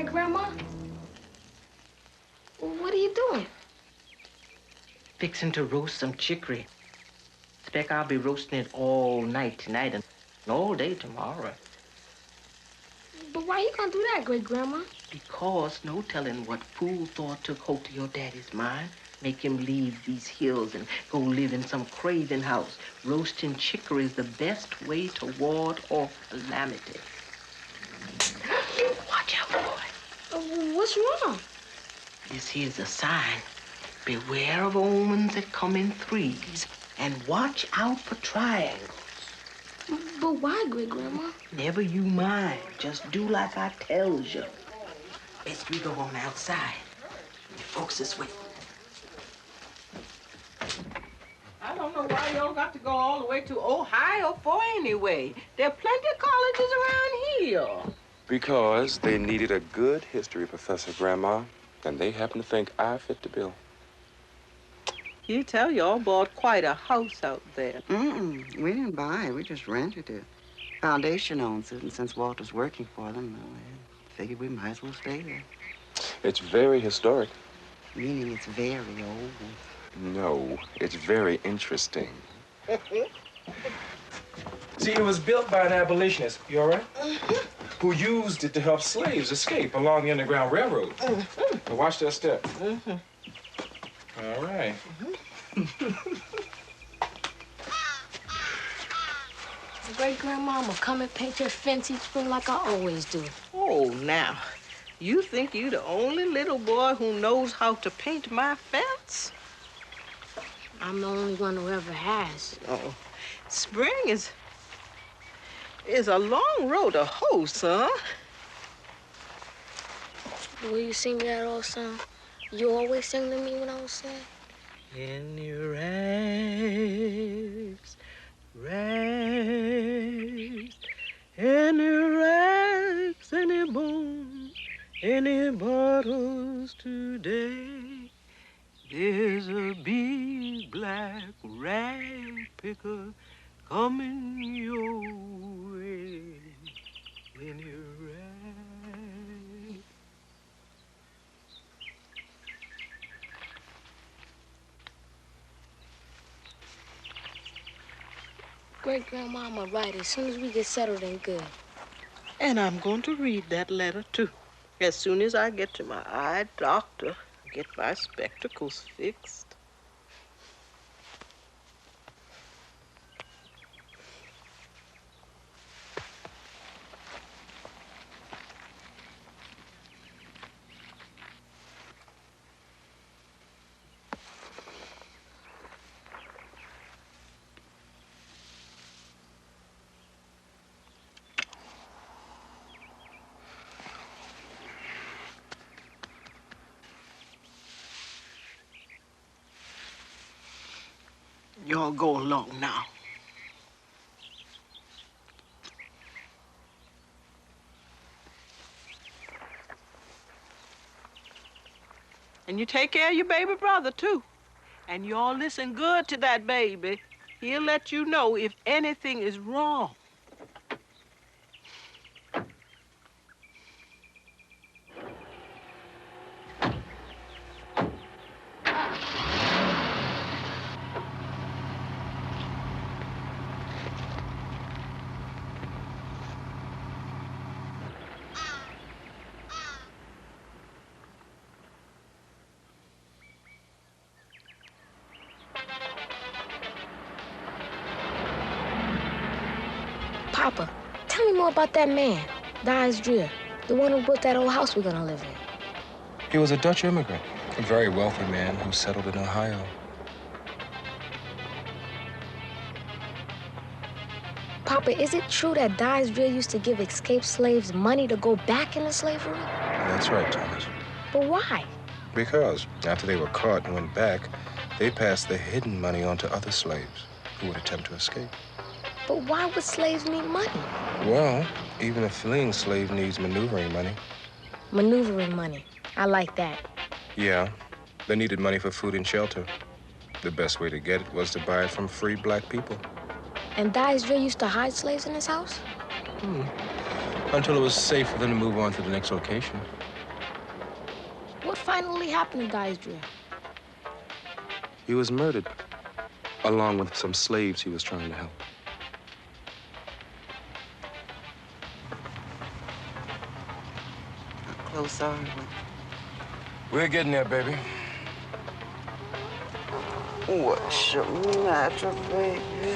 Grandma? What are you doing? Fixing to roast some chicory. Expect I'll be roasting it all night tonight and all day tomorrow. But why you gonna do that, Great-Grandma? Because no telling what fool thought took hold of your daddy's mind. Make him leave these hills and go live in some craven house. Roasting chicory is the best way to ward off calamity. Watch out, boy. What's wrong? This here's a sign. Beware of omens that come in threes, and watch out for triangles. But why, Great-Grandma? Never you mind. Just do like I tells you. Best we go on outside. The folks is waiting. I don't know why y'all got to go all the way to Ohio for anyway. There are plenty of colleges around here. Because they needed a good history professor, Grandma, and they happen to think I fit the bill. You tell y'all bought quite a house out there. We didn't buy it. We just rented it. Foundation owns it, and since Walter's working for them, well, I figured we might as well stay there. It's very historic. Meaning it's very old. No, it's very interesting. See, it was built by an abolitionist, you all right? Who used it to help slaves escape along the Underground Railroad. Now watch that step. All right. Great-Grandma, I'm gonna come and paint your fence each spring like I always do. Oh, now, you think you the only little boy who knows how to paint my fence? I'm the only one who ever has. Oh, spring is a long road to hoe, son. Will you sing me that old song? You always sing to me when I was sad? Any rags, rags, any rags, any bones, any bottles today. There's a big black rag picker coming your way. Any rag. Great-Grandma, I'm gonna write as soon as we get settled in good. And I'm going to read that letter, too, as soon as I get to my eye doctor, get my spectacles fixed. Y'all go along now. And you take care of your baby brother, too. And y'all listen good to that baby. He'll let you know if anything is wrong. Papa, tell me more about that man, Dies Drear, the one who built that old house we're gonna live in. He was a Dutch immigrant, a very wealthy man who settled in Ohio. Papa, is it true that Dies Drear used to give escaped slaves money to go back into slavery? That's right, Thomas. But why? Because after they were caught and went back, they passed the hidden money on to other slaves who would attempt to escape. But why would slaves need money? Well, even a fleeing slave needs maneuvering money. Maneuvering money. I like that. Yeah, they needed money for food and shelter. The best way to get it was to buy it from free black people. And Dies Drear used to hide slaves in his house? Until it was safe for them to move on to the next location. What finally happened to Dies Drear? He was murdered, along with some slaves he was trying to help. How close are we? We're getting there, baby. What's your matter, baby?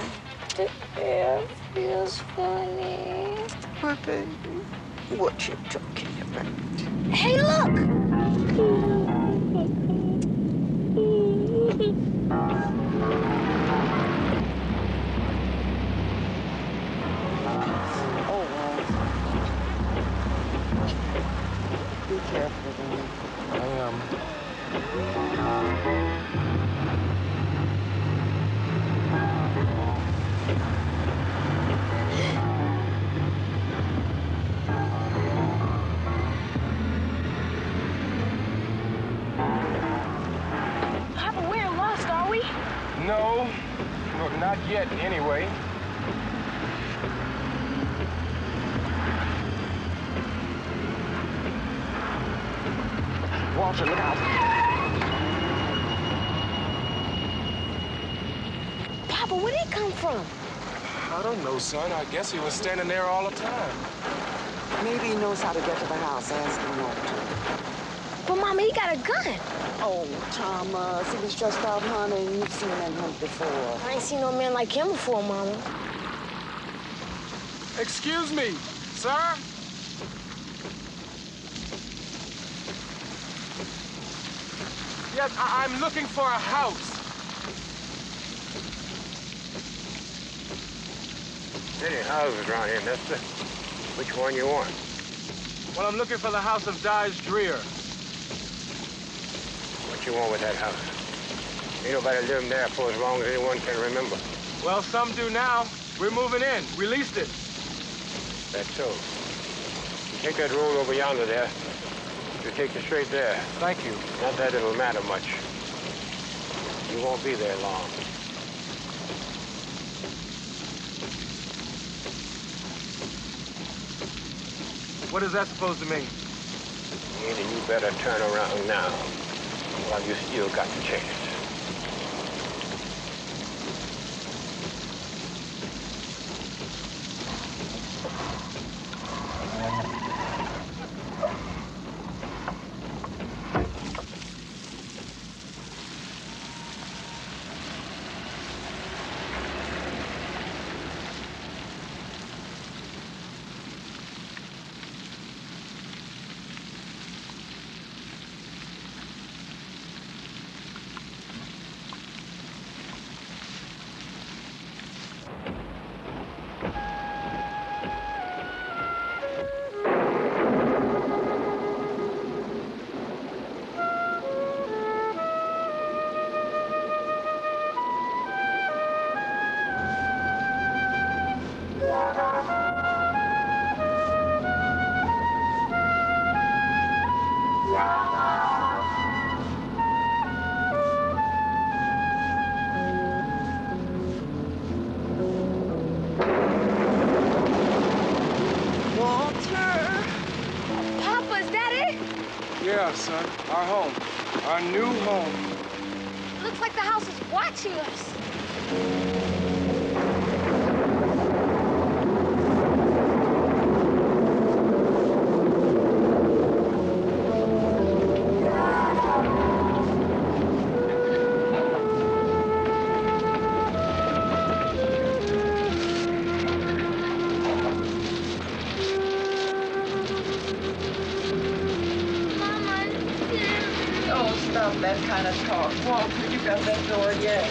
The air feels funny. My baby, what you talking about? Hey, look! Oh, well. Be careful, baby. I am. Papa, we ain't lost, are we? No, not yet, anyway. Walter, look out. Papa, where'd he come from? I don't know, son. I guess he was standing there all the time. Maybe he knows how to get to the house. Ask him not to. But, Mama, he got a gun. Oh, Thomas, he was just out hunting. You've seen him hunt before. I ain't seen no man like him before, Mama. Excuse me, sir? Yes, I'm looking for a house. Many houses around here, mister. Which one you want? Well, I'm looking for the house of Dies Drear. What you want with that house? Ain't nobody living there for as long as anyone can remember. Well, some do now. We're moving in. We leased it. That's so. You take that road over yonder there. You take it straight there. Thank you. Not that it'll matter much. You won't be there long. What is that supposed to mean? Either you better turn around now while you still got the chance. Yeah, son. Our home. Our new home. Looks like the house is watching us. that kind of talk. Walter, you got that door yet?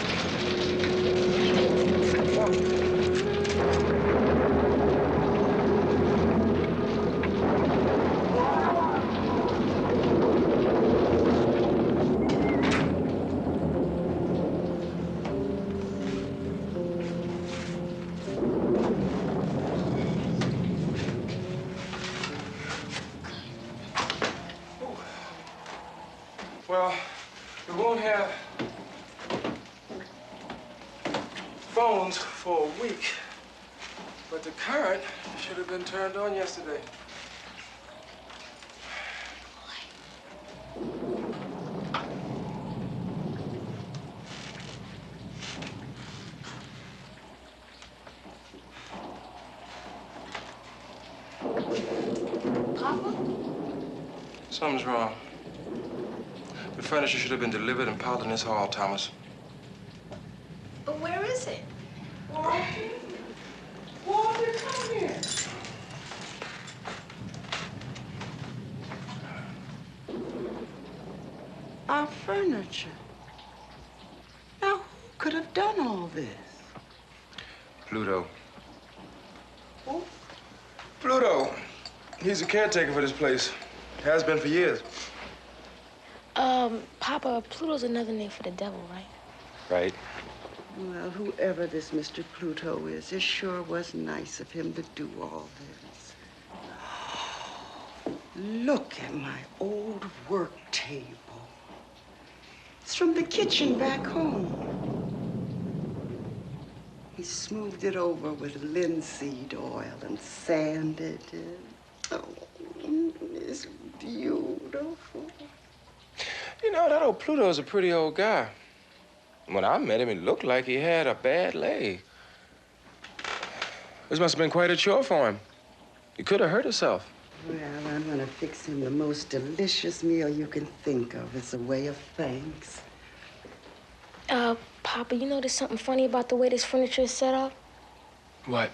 Well, we won't have phones for a week, but the current should have been turned on yesterday. Papa? Something's wrong. The furniture should have been delivered and piled in this hall, Thomas. But where is it? Walter? Walter, come here. Our furniture. Now, who could have done all this? Pluto. Who? Pluto. He's the caretaker for this place. Has been for years. Papa, Pluto's another name for the devil, right? Right. Well, whoever this Mr. Pluto is, it sure was nice of him to do all this. Look at my old work table. It's from the kitchen back home. He smoothed it over with linseed oil and sanded it. Oh, it's beautiful. You know, that old Pluto's a pretty old guy. When I met him, it looked like he had a bad leg. This must have been quite a chore for him. He could have hurt himself. Well, I'm gonna fix him the most delicious meal you can think of as a way of thanks. Papa, you know there's something funny about the way this furniture is set up? What?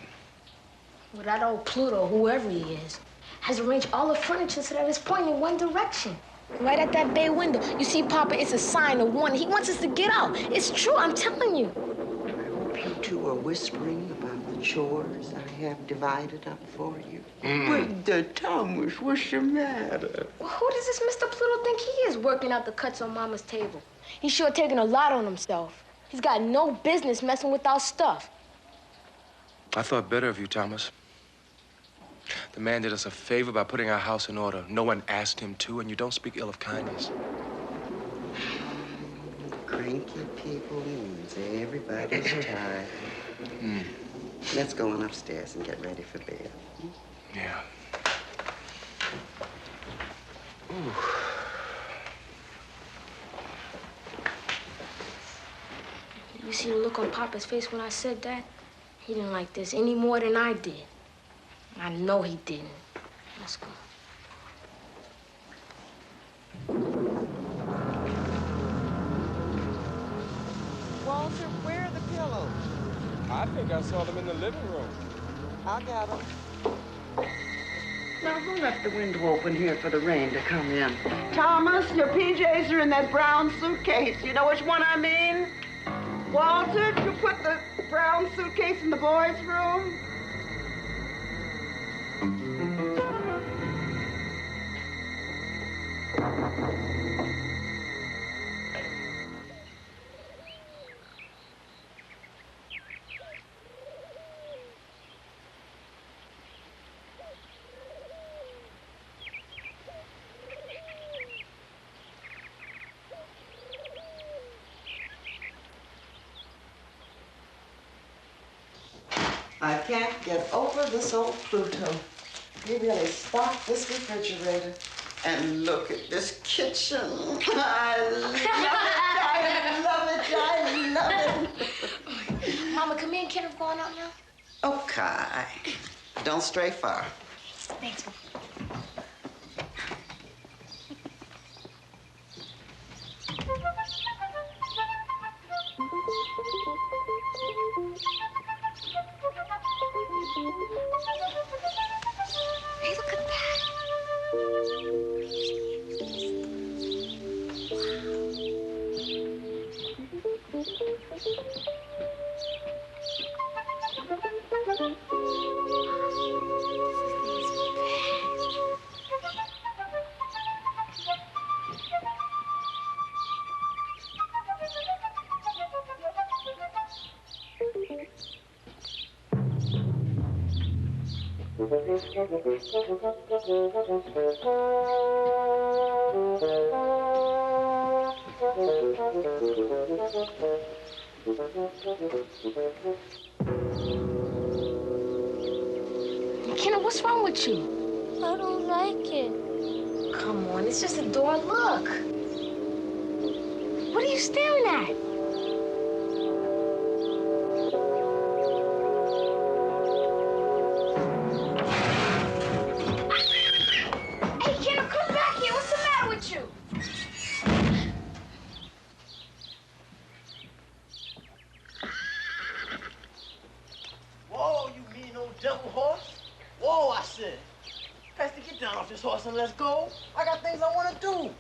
Well, that old Pluto, whoever he is, has arranged all the furniture so that it's pointing in one direction. Right at that bay window. You see, Papa, it's a sign of warning. He wants us to get out. It's true, I'm telling you. I hope you two are whispering about the chores I have divided up for you. But Thomas, what's the matter? Well, who does this Mr. Pluto think he is working out the cuts on Mama's table? He's sure taking a lot on himself. He's got no business messing with our stuff. I thought better of you, Thomas. The man did us a favor by putting our house in order. No one asked him to, and you don't speak ill of kindness. Cranky people means everybody's tired. Let's go on upstairs and get ready for bed. Yeah. Ooh. You see the look on Papa's face when I said that? He didn't like this any more than I did. I know he didn't. Let's go. Walter, where are the pillows? I think I saw them in the living room. I got them. Now, who left the window open here for the rain to come in? Thomas, your PJs are in that brown suitcase. You know which one I mean? Walter, did you put the brown suitcase in the boys' room? I can't get over this old Pluto. He really stocked this refrigerator. And look at this kitchen. I love it, I love it. Mama, come in. Kenneth going out now? Okay. Don't stray far. Thanks, Mama. Hey, look at that. Wow. McKenna, what's wrong with you? I don't like it. Come on, it's just a door. Look. What are you staring at? Hey, Kenna, come back here. What's the matter with you? Whoa, you mean old devil horse? Whoa, I said. Pastor, get down off this horse and let's go. I got things I want to do.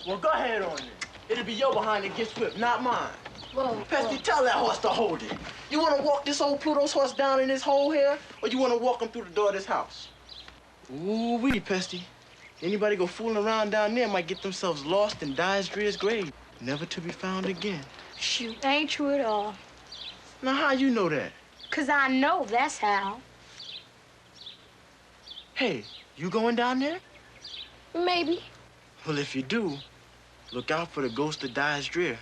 Well, go ahead on it. It'll be your behind that gets whipped, not mine. Whoa, Pastor, tell that horse to hold it. You want to walk this old Pluto's horse down in this hole here, or you want to walk him through the door of this house? Ooh-wee, Pesty. Anybody go fooling around down there might get themselves lost in Dies Drear's grave, never to be found again. Shoot, ain't true at all. Now, how you know that? 'Cause I know that's how. Hey, you going down there? Maybe. Well, if you do, look out for the ghost of Dies Drear.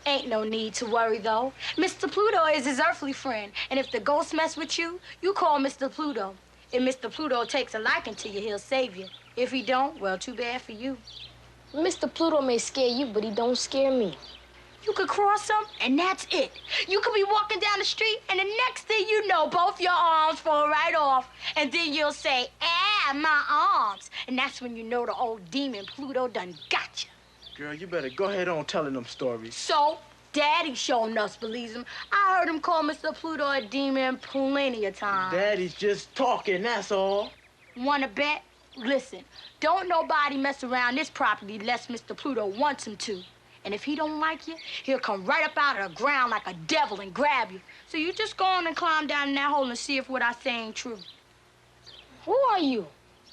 Ain't no need to worry, though. Mr. Pluto is his earthly friend, and if the ghost mess with you, you call Mr. Pluto. If Mr. Pluto takes a liking to you, he'll save you. If he don't, well, too bad for you. Mr. Pluto may scare you, but he don't scare me. You could cross him, and that's it. You could be walking down the street, and the next thing you know, both your arms fall right off. And then you'll say, ah, my arms. And that's when you know the old demon Pluto done got you. Girl, you better go ahead on telling them stories. So, Daddy showing us believes him. I heard him call Mr. Pluto a demon plenty of times. Daddy's just talking, that's all. Wanna bet? Listen, don't nobody mess around this property unless Mr. Pluto wants him to. And if he don't like you, he'll come right up out of the ground like a devil and grab you. So you just go on and climb down in that hole and see if what I say ain't true. Who are you?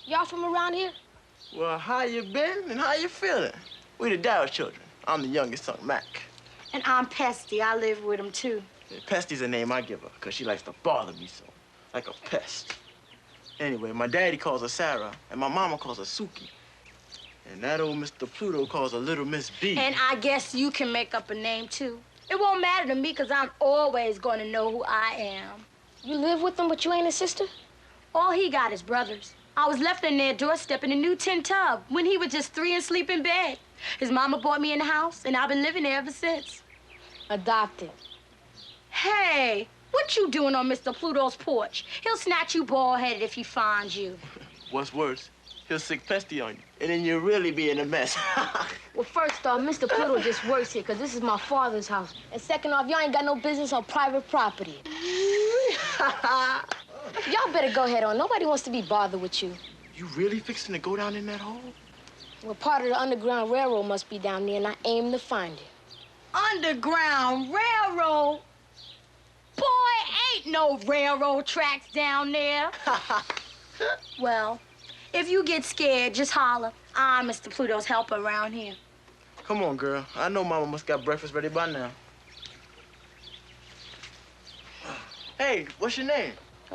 Y'all from around here? Well, how you been and how you feeling? We the Dow children. I'm the youngest son, Mac. And I'm Pesty. I live with him, too. Yeah, Pesty's a name I give her, because she likes to bother me so. Like a pest. Anyway, my daddy calls her Sarah, and my mama calls her Suki. And that old Mr. Pluto calls her Little Miss B. And I guess you can make up a name, too. It won't matter to me, because I'm always going to know who I am. You live with him, but you ain't his sister? All he got is brothers. I was left in their doorstep in a new tin tub when he was just 3 and sleep in bed. His mama brought me in the house, and I've been living there ever since. Adopted. Hey, what you doing on Mr. Pluto's porch? He'll snatch you bald-headed if he finds you. What's worse, he'll sick Pesty on you, and then you'll really be in a mess. Well, first off, Mr. Pluto just works here, because this is my father's house. And second off, y'all ain't got no business on private property. Y'all better go ahead on. Nobody wants to be bothered with you. You really fixing to go down in that hole? Well, part of the Underground Railroad must be down there, and I aim to find it. Underground Railroad? Boy, ain't no railroad tracks down there. Well, if you get scared, just holler. I'm Mr. Pluto's helper around here. Come on, girl. I know Mama must got breakfast ready by now. Hey, what's your name?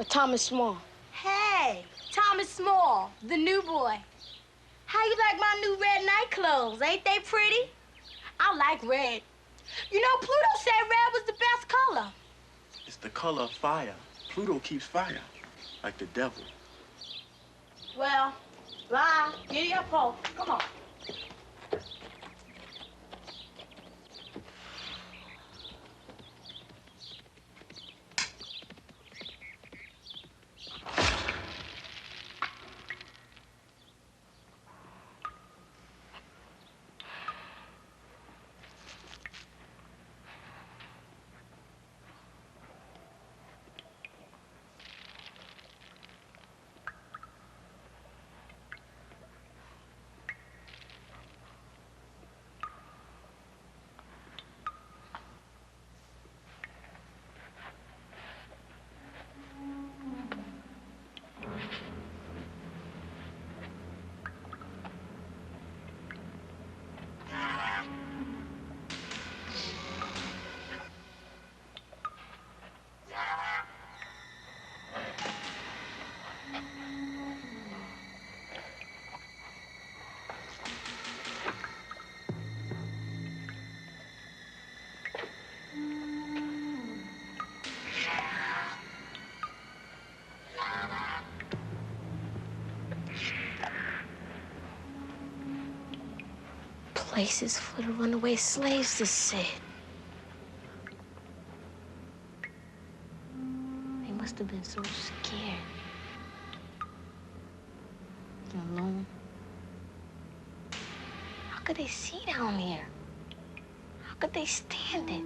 Thomas Small. Hey, Thomas Small, the new boy. How you like my new red night clothes? Ain't they pretty? I like red. You know, Pluto said red was the best color. It's the color of fire. Pluto keeps fire, like the devil. Well, bye. Giddy up, Paul. Come on. Places for the runaway slaves to sit. They must have been so scared. And alone. How could they see down here? How could they stand it?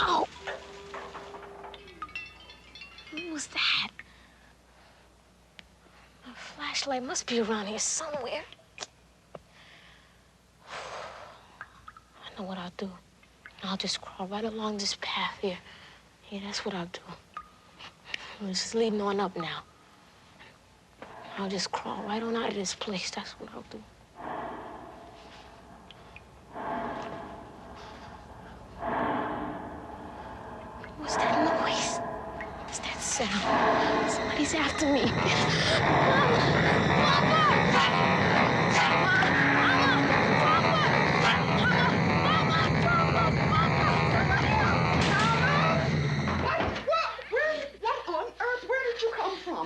Oh! What was that? A flashlight must be around here somewhere. I know what I'll do. I'll just crawl right along this path here. Yeah, that's what I'll do. I'm just leading on up now. I'll just crawl right on out of this place. That's what I'll do. What's that noise? What's that sound? Somebody's after me.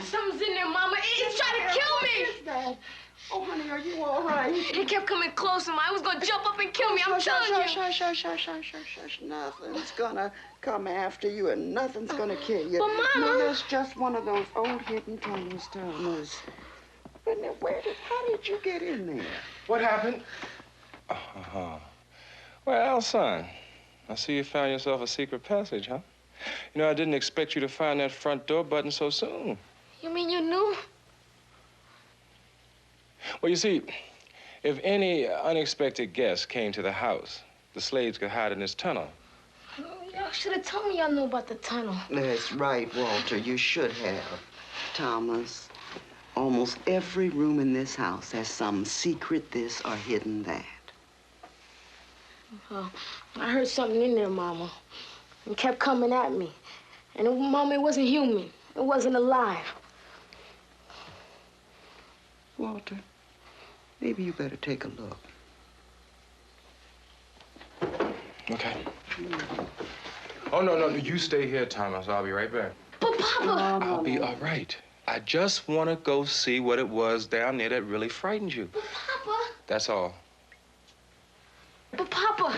Something's in there, Mama. It's trying to kill me. What is that? Oh, honey, are you all right? It kept coming closer, Ma. It was gonna jump up and kill me. I'm telling you. Shush. Nothing's gonna come after you, and nothing's gonna kill you. But, Mama. No, that's just one of those old hidden tunnels, Thomas. But now, how did you get in there? What happened? Well, son, I see you found yourself a secret passage, huh? You know, I didn't expect you to find that front door button so soon. You mean you knew? Well, you see, if any unexpected guest came to the house, the slaves could hide in this tunnel. Y'all should have told me y'all knew about the tunnel. That's right, Walter. You should have. Thomas, almost every room in this house has some secret this or hidden that. Well, I heard something in there, Mama. It kept coming at me. And, Mama, it wasn't human. It wasn't alive. Walter, maybe you better take a look. Okay. Oh, no, you stay here, Thomas. I'll be right back. But, Papa! I'll be all right. I just want to go see what it was down there that really frightened you. But, Papa! That's all. But, Papa!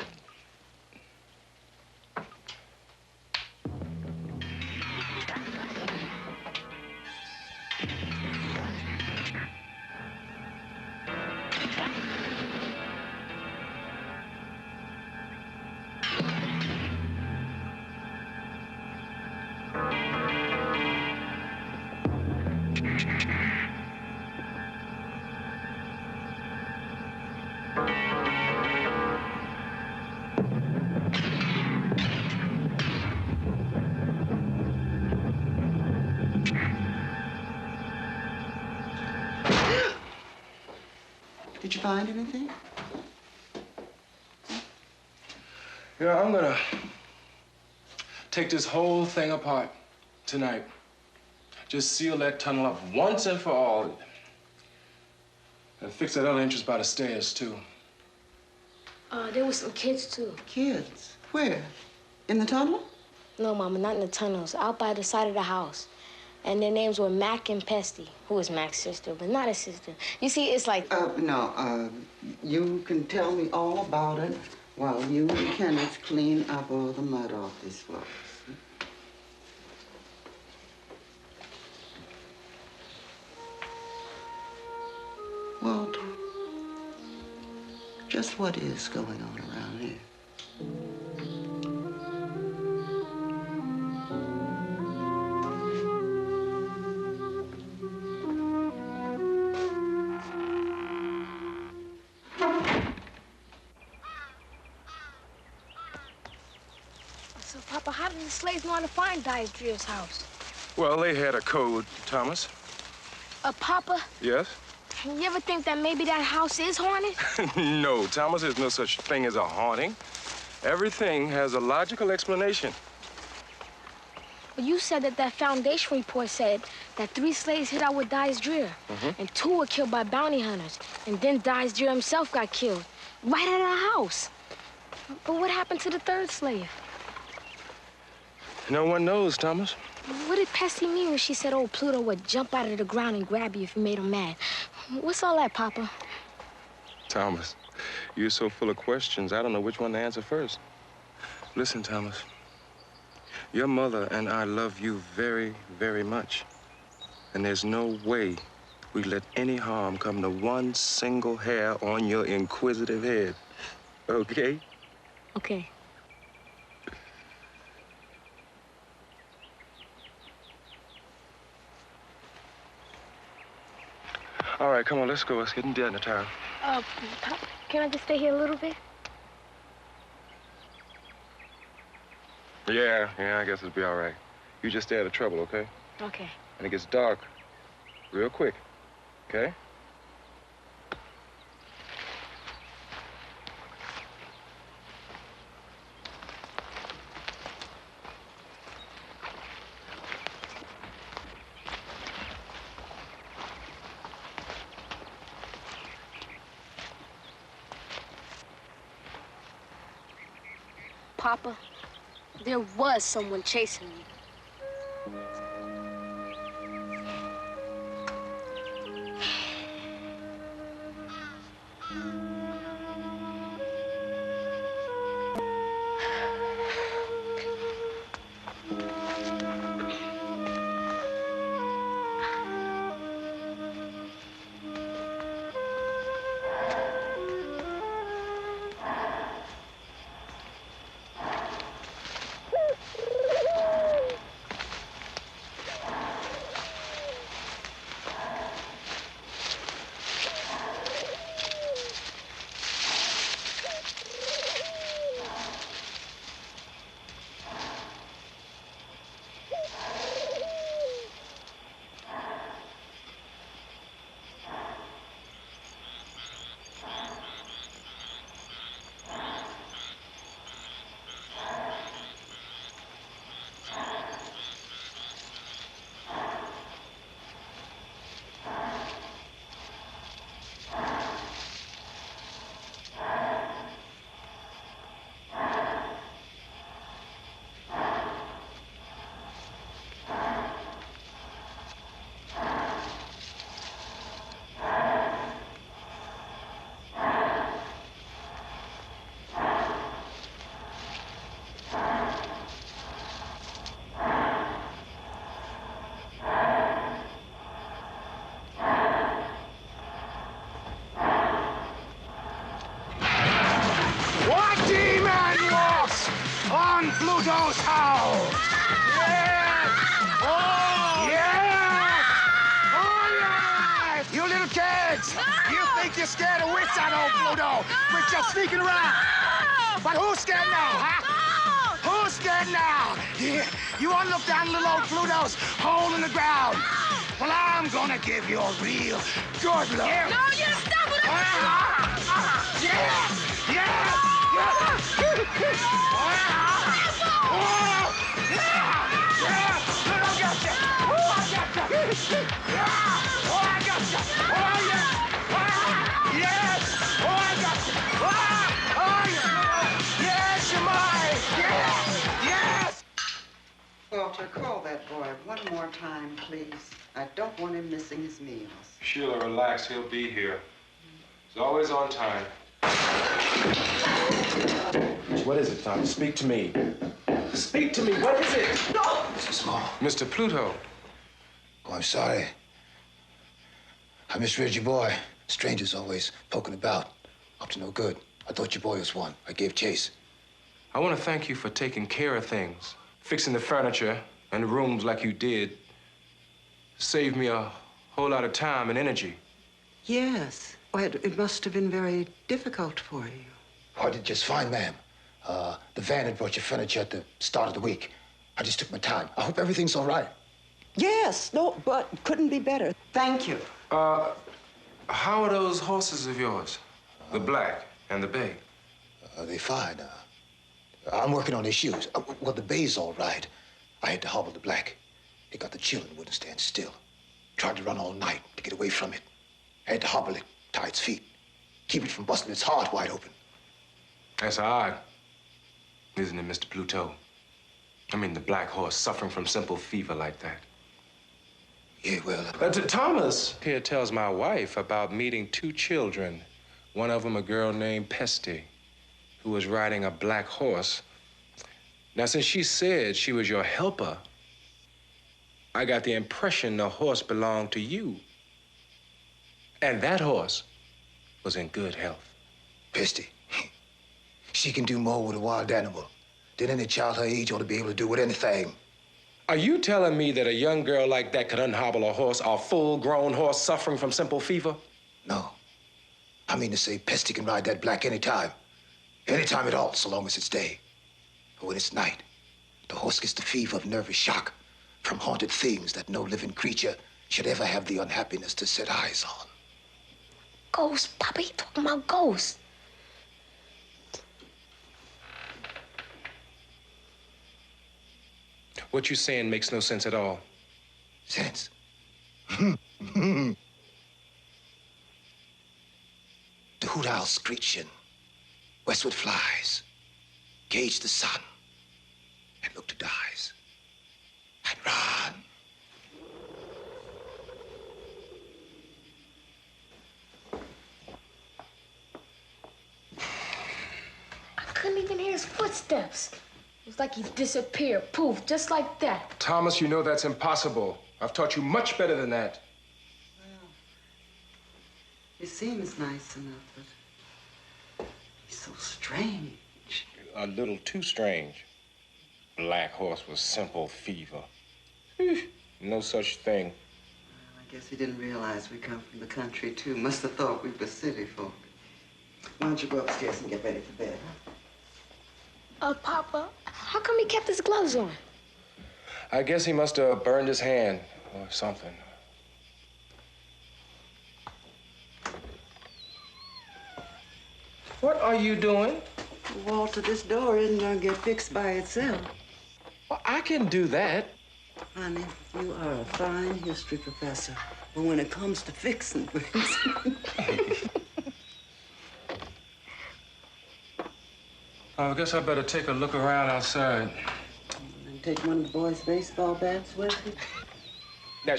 Did you find anything? Yeah, I'm gonna take this whole thing apart tonight. Just seal that tunnel up once and for all. And fix that other entrance by the stairs, too. There were some kids, too. Kids? Where? In the tunnel? No, Mama, not in the tunnels. Out by the side of the house. And their names were Mac and Pesty, who was Mac's sister, but not his sister. You see, it's like... No, you can tell me all about it while you and Kenneth clean up all the mud off this floor. Walter, just what is going on around here? So, Papa, how did the slaves know how to find Dies Drear's house? Well, they had a code, Thomas. Papa? Yes? You ever think that maybe that house is haunted? No, Thomas, there's no such thing as a haunting. Everything has a logical explanation. Well, you said that foundation report said that 3 slaves hid out with Dies Drear, and 2 were killed by bounty hunters, and then Dies Drear himself got killed, right at our house. But what happened to the 3rd slave? No one knows, Thomas. What did Pesty mean when she said old Pluto would jump out of the ground and grab you if you made him mad? What's all that, Papa? Thomas, you're so full of questions, I don't know which one to answer first. Listen, Thomas, your mother and I love you very, very much. And there's no way we let any harm come to one single hair on your inquisitive head. Okay? Okay. All right, come on, let's go. It's getting dinner time. Pop, can I just stay here a little bit? Yeah, I guess it'll be all right. You just stay out of trouble, okay? Okay. And it gets dark real quick, okay? Papa, there was someone chasing me. Pluto's house! Yes! Oh! Yes! Oh, yes! You little kids! No! You think you're scared of witch, I know, Pluto! But you're sneaking around! No! But who's scared now, huh? No! Who's scared now? You want to look down little old Pluto's hole in the ground? Well, I'm gonna give you a real good look. Yeah. No, you stop it! Yeah! Yeah! Walter, call that boy one more time, please. I don't want him missing his meals. Sheila, relax. He'll be here. He's always on time. What is it, Tom? Speak to me. Speak to me. What is it? No! Mr. Small. Mr. Pluto. Oh, I'm sorry. I misread your boy. Strangers always poking about. Up to no good. I thought your boy was one. I gave chase. I want to thank you for taking care of things. Fixing the furniture and the rooms like you did. Saved me a whole lot of time and energy. Yes. Well, it must have been very difficult for you. Oh, I did just fine, ma'am. The van had brought your furniture at the start of the week. I just took my time. I hope everything's all right. Yes, no, but couldn't be better. Thank you. How are those horses of yours? The black and the bay? They're fine. I'm working on their shoes. Well, the bay's all right. I had to hobble the black. It got the chill and wouldn't stand still. Tried to run all night to get away from it. I had to hobble it, tie its feet, keep it from busting its heart wide open. That's odd, isn't it, Mr. Pluto? I mean, the black horse suffering from simple fever like that. Yeah, well... Thomas here tells my wife about meeting two children. One of them a girl named Pesty, who was riding a black horse. Now, since she said she was your helper, I got the impression the horse belonged to you. And that horse was in good health. Pesty. She can do more with a wild animal than any child her age ought to be able to do with anything. Are you telling me that a young girl like that could unhobble a horse, a full-grown horse suffering from simple fever? No. I mean to say Pesty can ride that black anytime. Anytime at all, so long as it's day. But when it's night, the horse gets the fever of nervous shock from haunted things that no living creature should ever have the unhappiness to set eyes on. Ghosts, Papa, he talking about ghosts. What you're saying makes no sense at all. Sense? The hoot owl screeching, westward flies, gauge the sun, and look to dies, and run. I couldn't even hear his footsteps. It was like he disappeared, poof, just like that. Thomas, you know that's impossible. I've taught you much better than that. Well, he seems nice enough, but he's so strange. A little too strange. Black horse with simple fever. No such thing. Well, I guess he didn't realize we come from the country, too. Must have thought we were city folk. Why don't you go upstairs and get ready for bed, huh? Papa, how come he kept his gloves on? I guess he must have burned his hand or something. What are you doing? Walter, this door isn't gonna get fixed by itself. Well, I can do that. Honey, you are a fine history professor. But when it comes to fixing things... I guess I better take a look around outside. And take one of the boys' baseball bats with you? Now,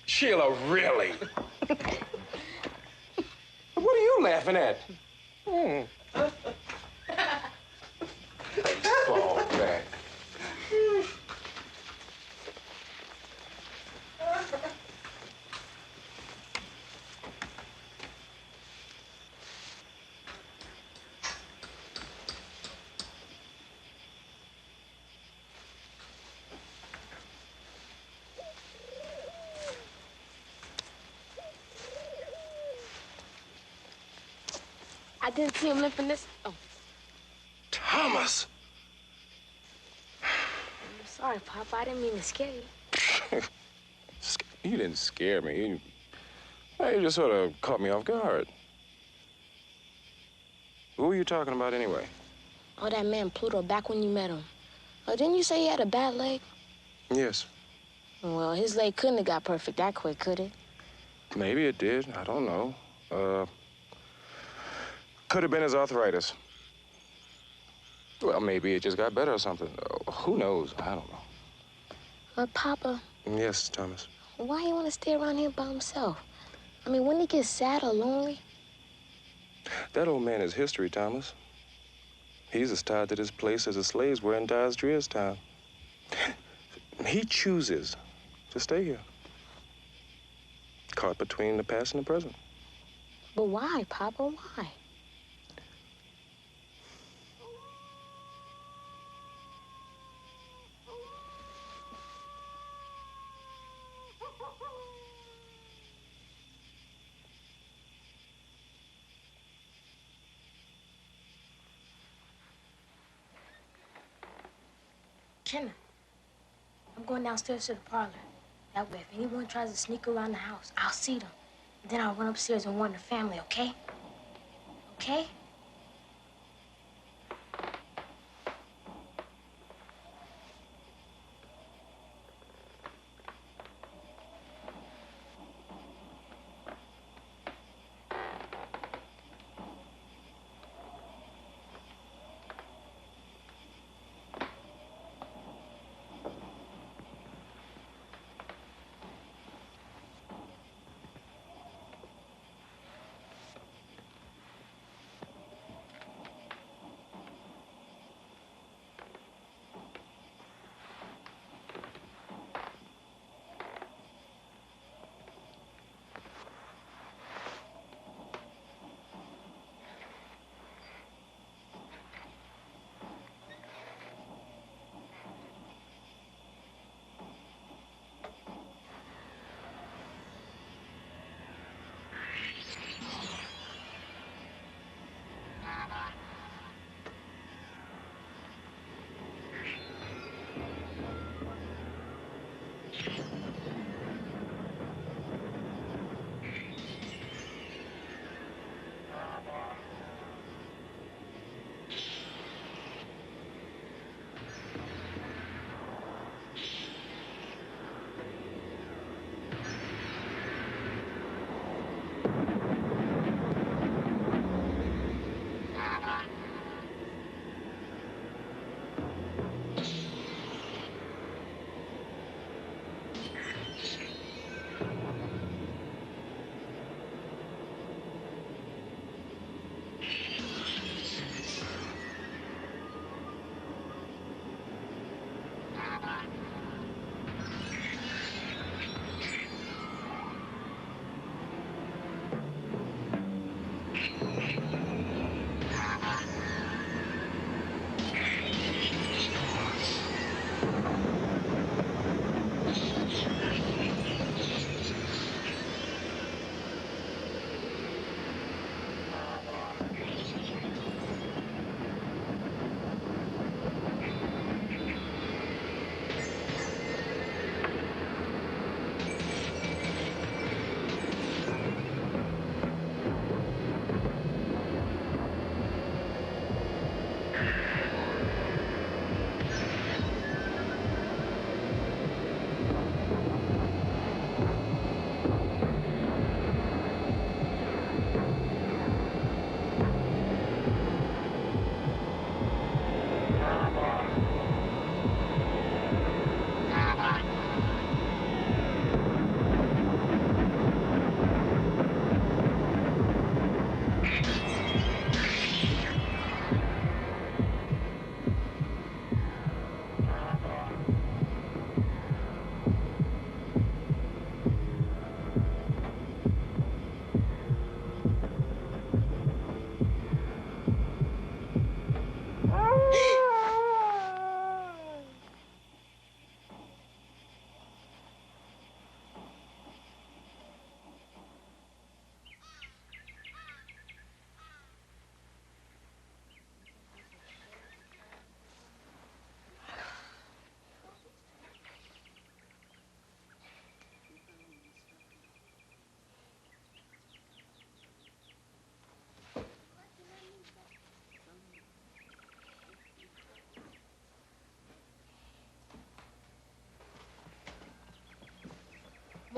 Sheila, really? What are you laughing at? Baseball bat. I didn't see him lifting this. Oh. Thomas! I'm sorry, Papa. I didn't mean to scare you. You didn't scare me. You just sort of caught me off guard. Who were you talking about anyway? Oh, that man Pluto, back when you met him. Oh, didn't you say he had a bad leg? Yes. Well, his leg couldn't have got perfect that quick, could it? Maybe it did. I don't know. Could have been his arthritis. Well, maybe it just got better or something. Who knows? I don't know. Papa. Yes, Thomas. Why you want to stay around here by himself? I mean, wouldn't he get sad or lonely? That old man is history, Thomas. He's as tied to this place as the slaves were in Dies Drear's time. He chooses to stay here. Caught between the past and the present. But why, Papa? Why? Kenna, I'm going downstairs to the parlor. That way, if anyone tries to sneak around the house, I'll see them. Then I'll run upstairs and warn the family, okay? Okay?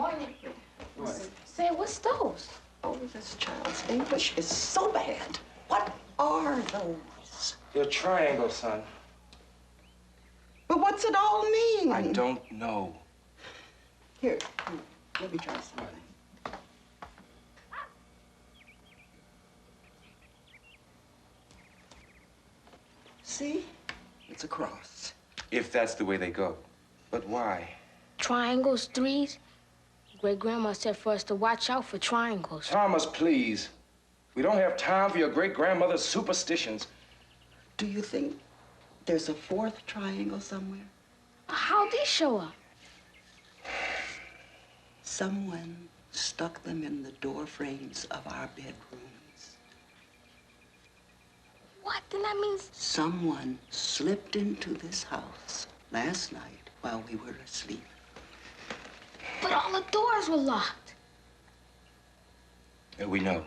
Morning. What? Say, what's those? Oh, this child's English is so bad. What are those? They're triangles, son. But what's it all mean? I don't know. Here, let me try something. See? It's a cross. If that's the way they go. But why? Triangles, threes. Great-grandma said for us to watch out for triangles. Thomas, please. We don't have time for your great-grandmother's superstitions. Do you think there's a fourth triangle somewhere? How'd these show up? Someone stuck them in the door frames of our bedrooms. What? Then that means... Someone slipped into this house last night while we were asleep. But all the doors were locked. We know.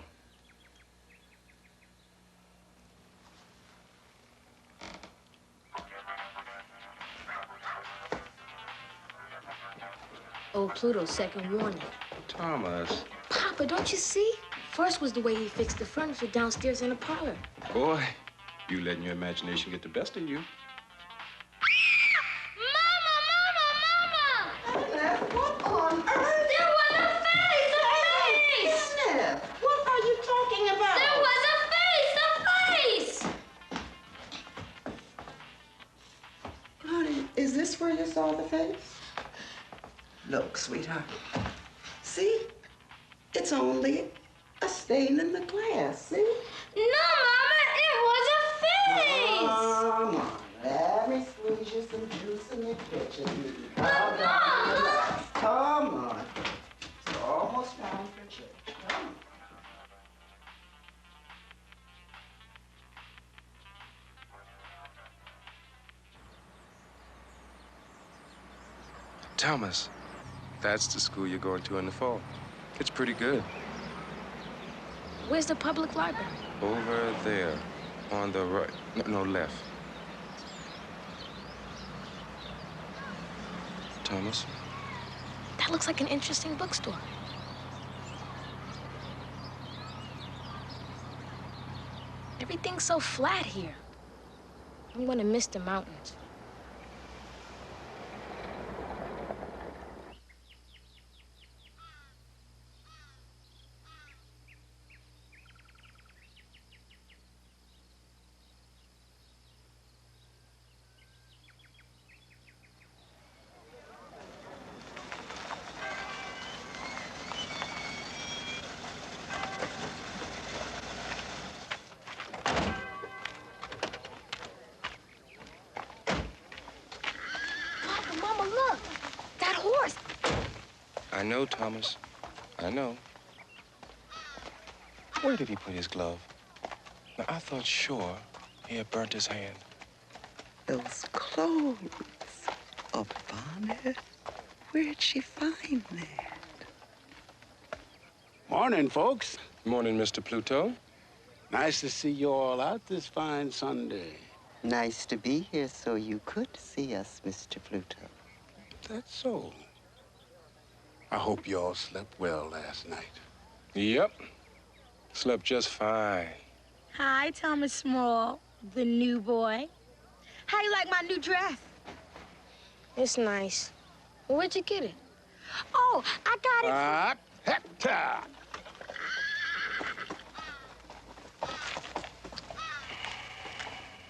Old Pluto's second warning. Thomas. Papa, don't you see? First was the way he fixed the furniture downstairs in the parlor. Boy, you letting your imagination get the best of you. What on earth? There was a face! A face! Smith, what are you talking about? There was a face! A face! Honey, is this where you saw the face? Look, sweetheart. See? It's only a stain in the glass, see? No, Mama, it was a face! Come on, let me squeeze you some juice in your kitchen. But, Mama! Come on. It's almost time for church. Come on. Thomas, that's the school you're going to in the fall. It's pretty good. Where's the public library? Over there, on the right. No, left. Thomas? That looks like an interesting bookstore. Everything's so flat here. I'm gonna miss the mountains. I know, Thomas. I know. Where did he put his glove? Now, I thought sure he had burnt his hand. Those clothes. A bonnet? Where'd she find that? Morning, folks. Morning, Mr. Pluto. Nice to see you all out this fine Sunday. Nice to be here so you could see us, Mr. Pluto. That's so. I hope you all slept well last night. Yep. Slept just fine. Hi, Thomas Small, the new boy. How you like my new dress? It's nice. Where'd you get it? Oh, I got it. Hector!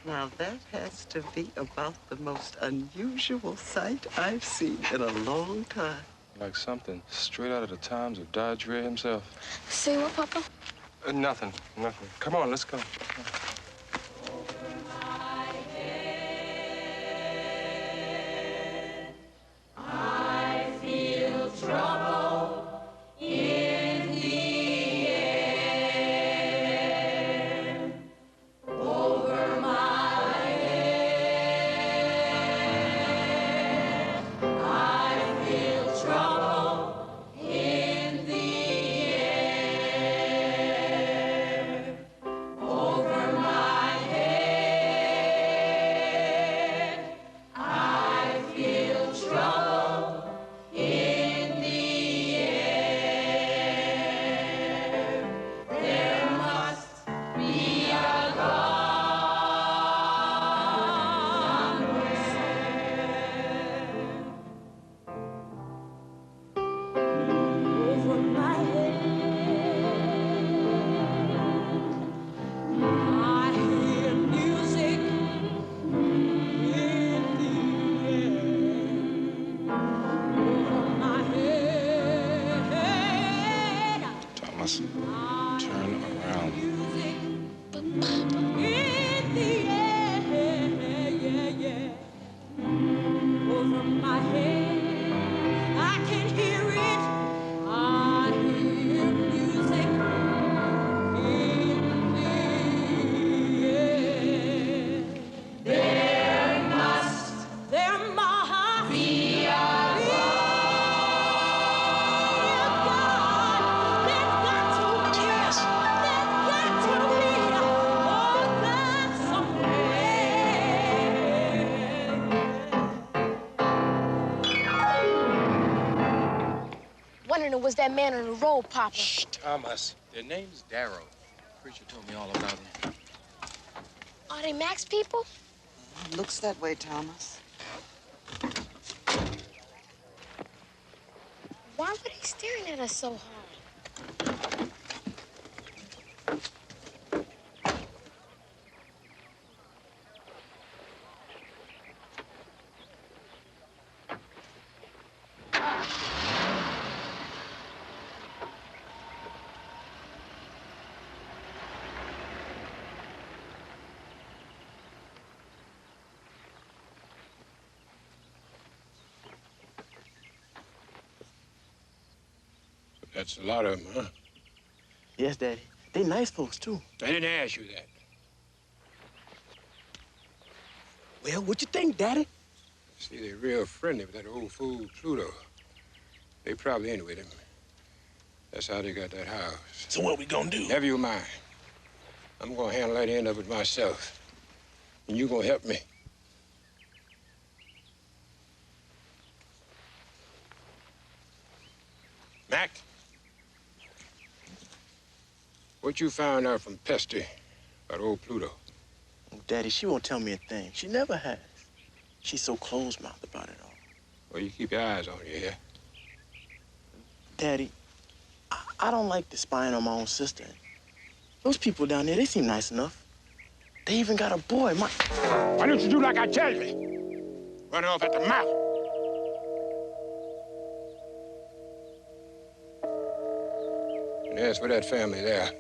Now that has to be about the most unusual sight I've seen in a long time. Like something straight out of the times of Dies Drear himself. Say what, Papa? Nothing. Come on, let's go. I feel trouble in the air over my head. I feel trouble in the air over my was that man on the road, Papa. Shh, Thomas. Their name's Darrow. Preacher told me all about them. Are they Max people? Looks that way, Thomas. Why were they staring at us so hard? That's a lot of them, huh? Yes, Daddy. They nice folks, too. I didn't ask you that. Well, what you think, Daddy? See, they're real friendly with that old fool Pluto. They probably in with him. That's how they got that house. So what we gonna do? Never you mind. I'm gonna handle that end of it myself. And you gonna help me. Mac? What you found out from Pesty about old Pluto? Oh, Daddy, she won't tell me a thing. She never has. She's so closed-mouthed about it all. Well, you keep your eyes on you, yeah? Daddy, I don't like the spying on my own sister. Those people down there, they seem nice enough. They even got a boy. Why don't you do like I tell you? Run off at the mouth. And as for that family there,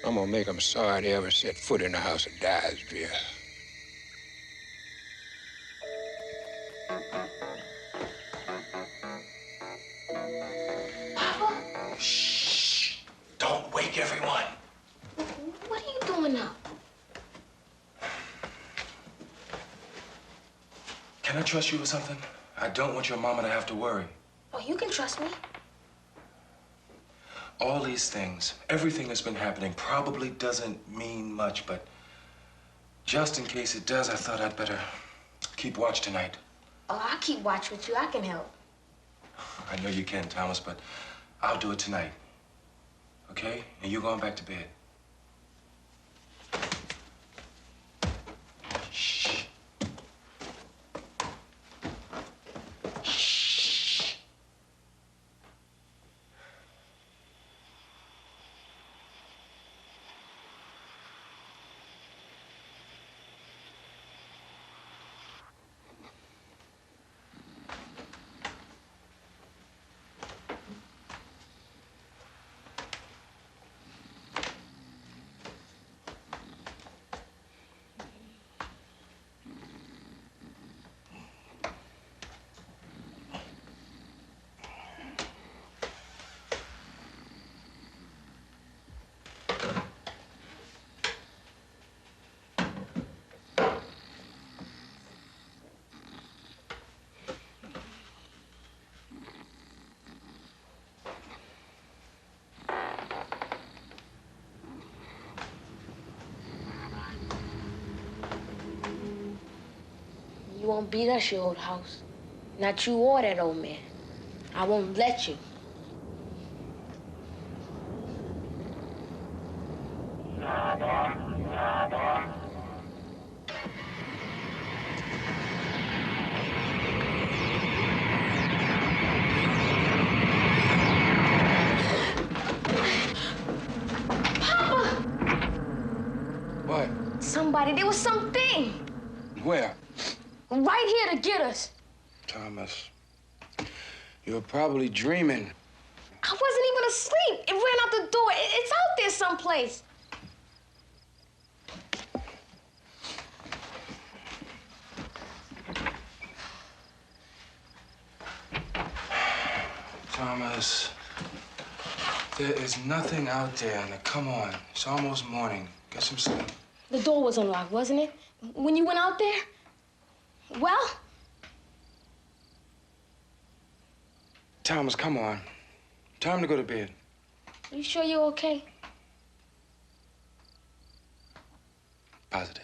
I'm gonna make them sorry they ever set foot in the house of Dies Drear. Papa? Shh. Don't wake everyone. What are you doing now? Can I trust you with something? I don't want your mama to have to worry. Oh, you can trust me. All these things, everything that's been happening probably doesn't mean much, but just in case it does, I thought I'd better keep watch tonight. Oh, I'll keep watch with you. I can help. I know you can, Thomas, but I'll do it tonight. Okay? And you going back to bed. Shh. Shh. You won't beat us, your old house. Not you or that old man. I won't let you. What? Somebody, there was something. Where? Right here to get us. Thomas, you're probably dreaming. I wasn't even asleep. It ran out the door. It's out there someplace. Thomas, there is nothing out there. Now, come on. It's almost morning. Get some sleep. The door was unlocked, wasn't it? When you went out there? Well? Thomas, come on. Time to go to bed. You sure you're okay? Positive.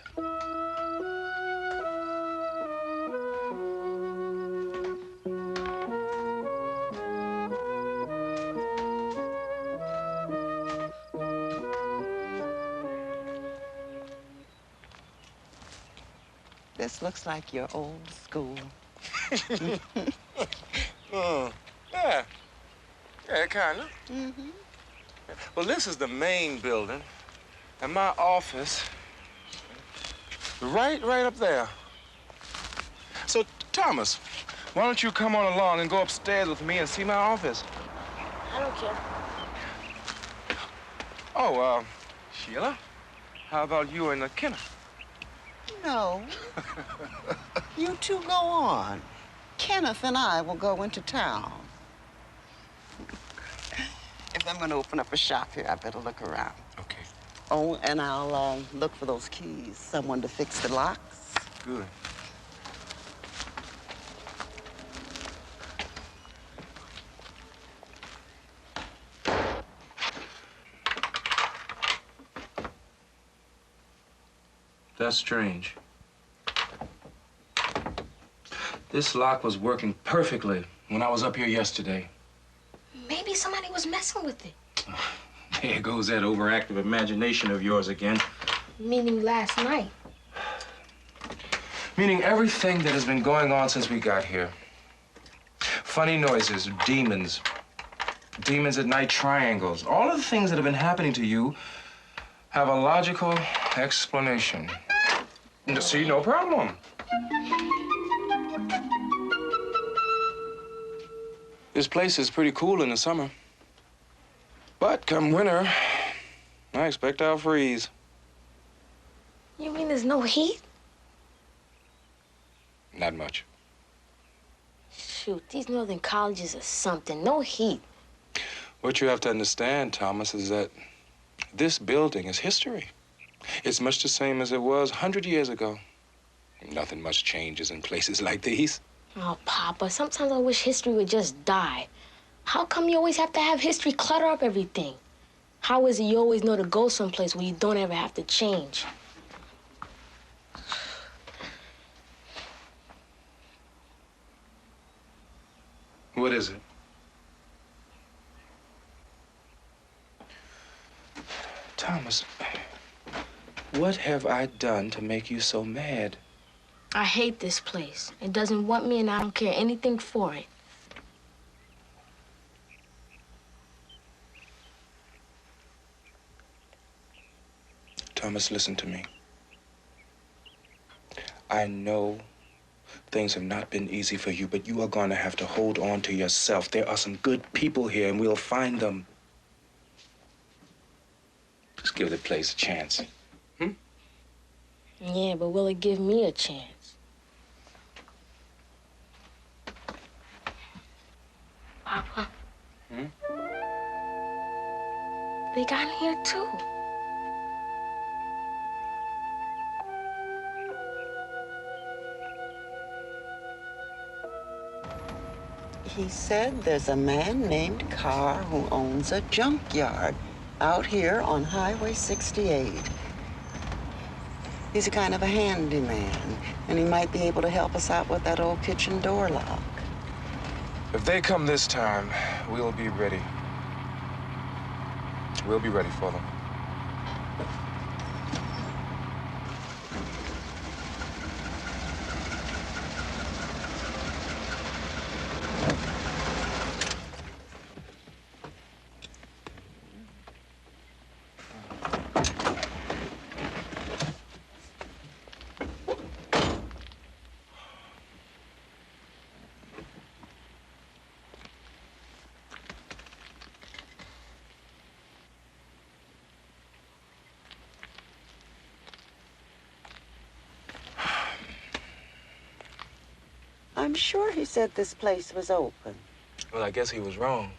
This looks like your old school. Yeah. Yeah, kind of. Mm-hmm. Well, this is the main building, and my office, right up there. So, Thomas, why don't you come on along and go upstairs with me and see my office? I don't care. Oh, Sheila, how about you and Kenneth? No. You two go on. Kenneth and I will go into town. If I'm going to open up a shop here, I better look around. Okay. Oh, and I'll look for those keys. Someone to fix the locks. Good. That's strange. This lock was working perfectly when I was up here yesterday. Maybe somebody was messing with it. There goes that overactive imagination of yours again. Meaning last night. Meaning everything that has been going on since we got here. Funny noises, demons. Demons at night triangles. All of the things that have been happening to you have a logical explanation. See, no problem. This place is pretty cool in the summer. But come winter, I expect I'll freeze. You mean there's no heat? Not much. Shoot, these northern colleges are something. No heat. What you have to understand, Thomas, is that this building is history. It's much the same as it was 100 years ago. Nothing much changes in places like these. Oh, Papa, sometimes I wish history would just die. How come you always have to have history clutter up everything? How is it you always know to go someplace where you don't ever have to change? What is it? Thomas, what have I done to make you so mad? I hate this place. It doesn't want me, and I don't care anything for it. Thomas, listen to me. I know things have not been easy for you, but you are going to have to hold on to yourself. There are some good people here, and we'll find them. Just give the place a chance. Yeah, but will it give me a chance? Papa? They got in here, too. He said there's a man named Carr who owns a junkyard out here on Highway 68. He's a kind of a handyman, and he might be able to help us out with that old kitchen door lock. If they come this time, we'll be ready. We'll be ready for them. I'm sure he said this place was open. Well, I guess he was wrong.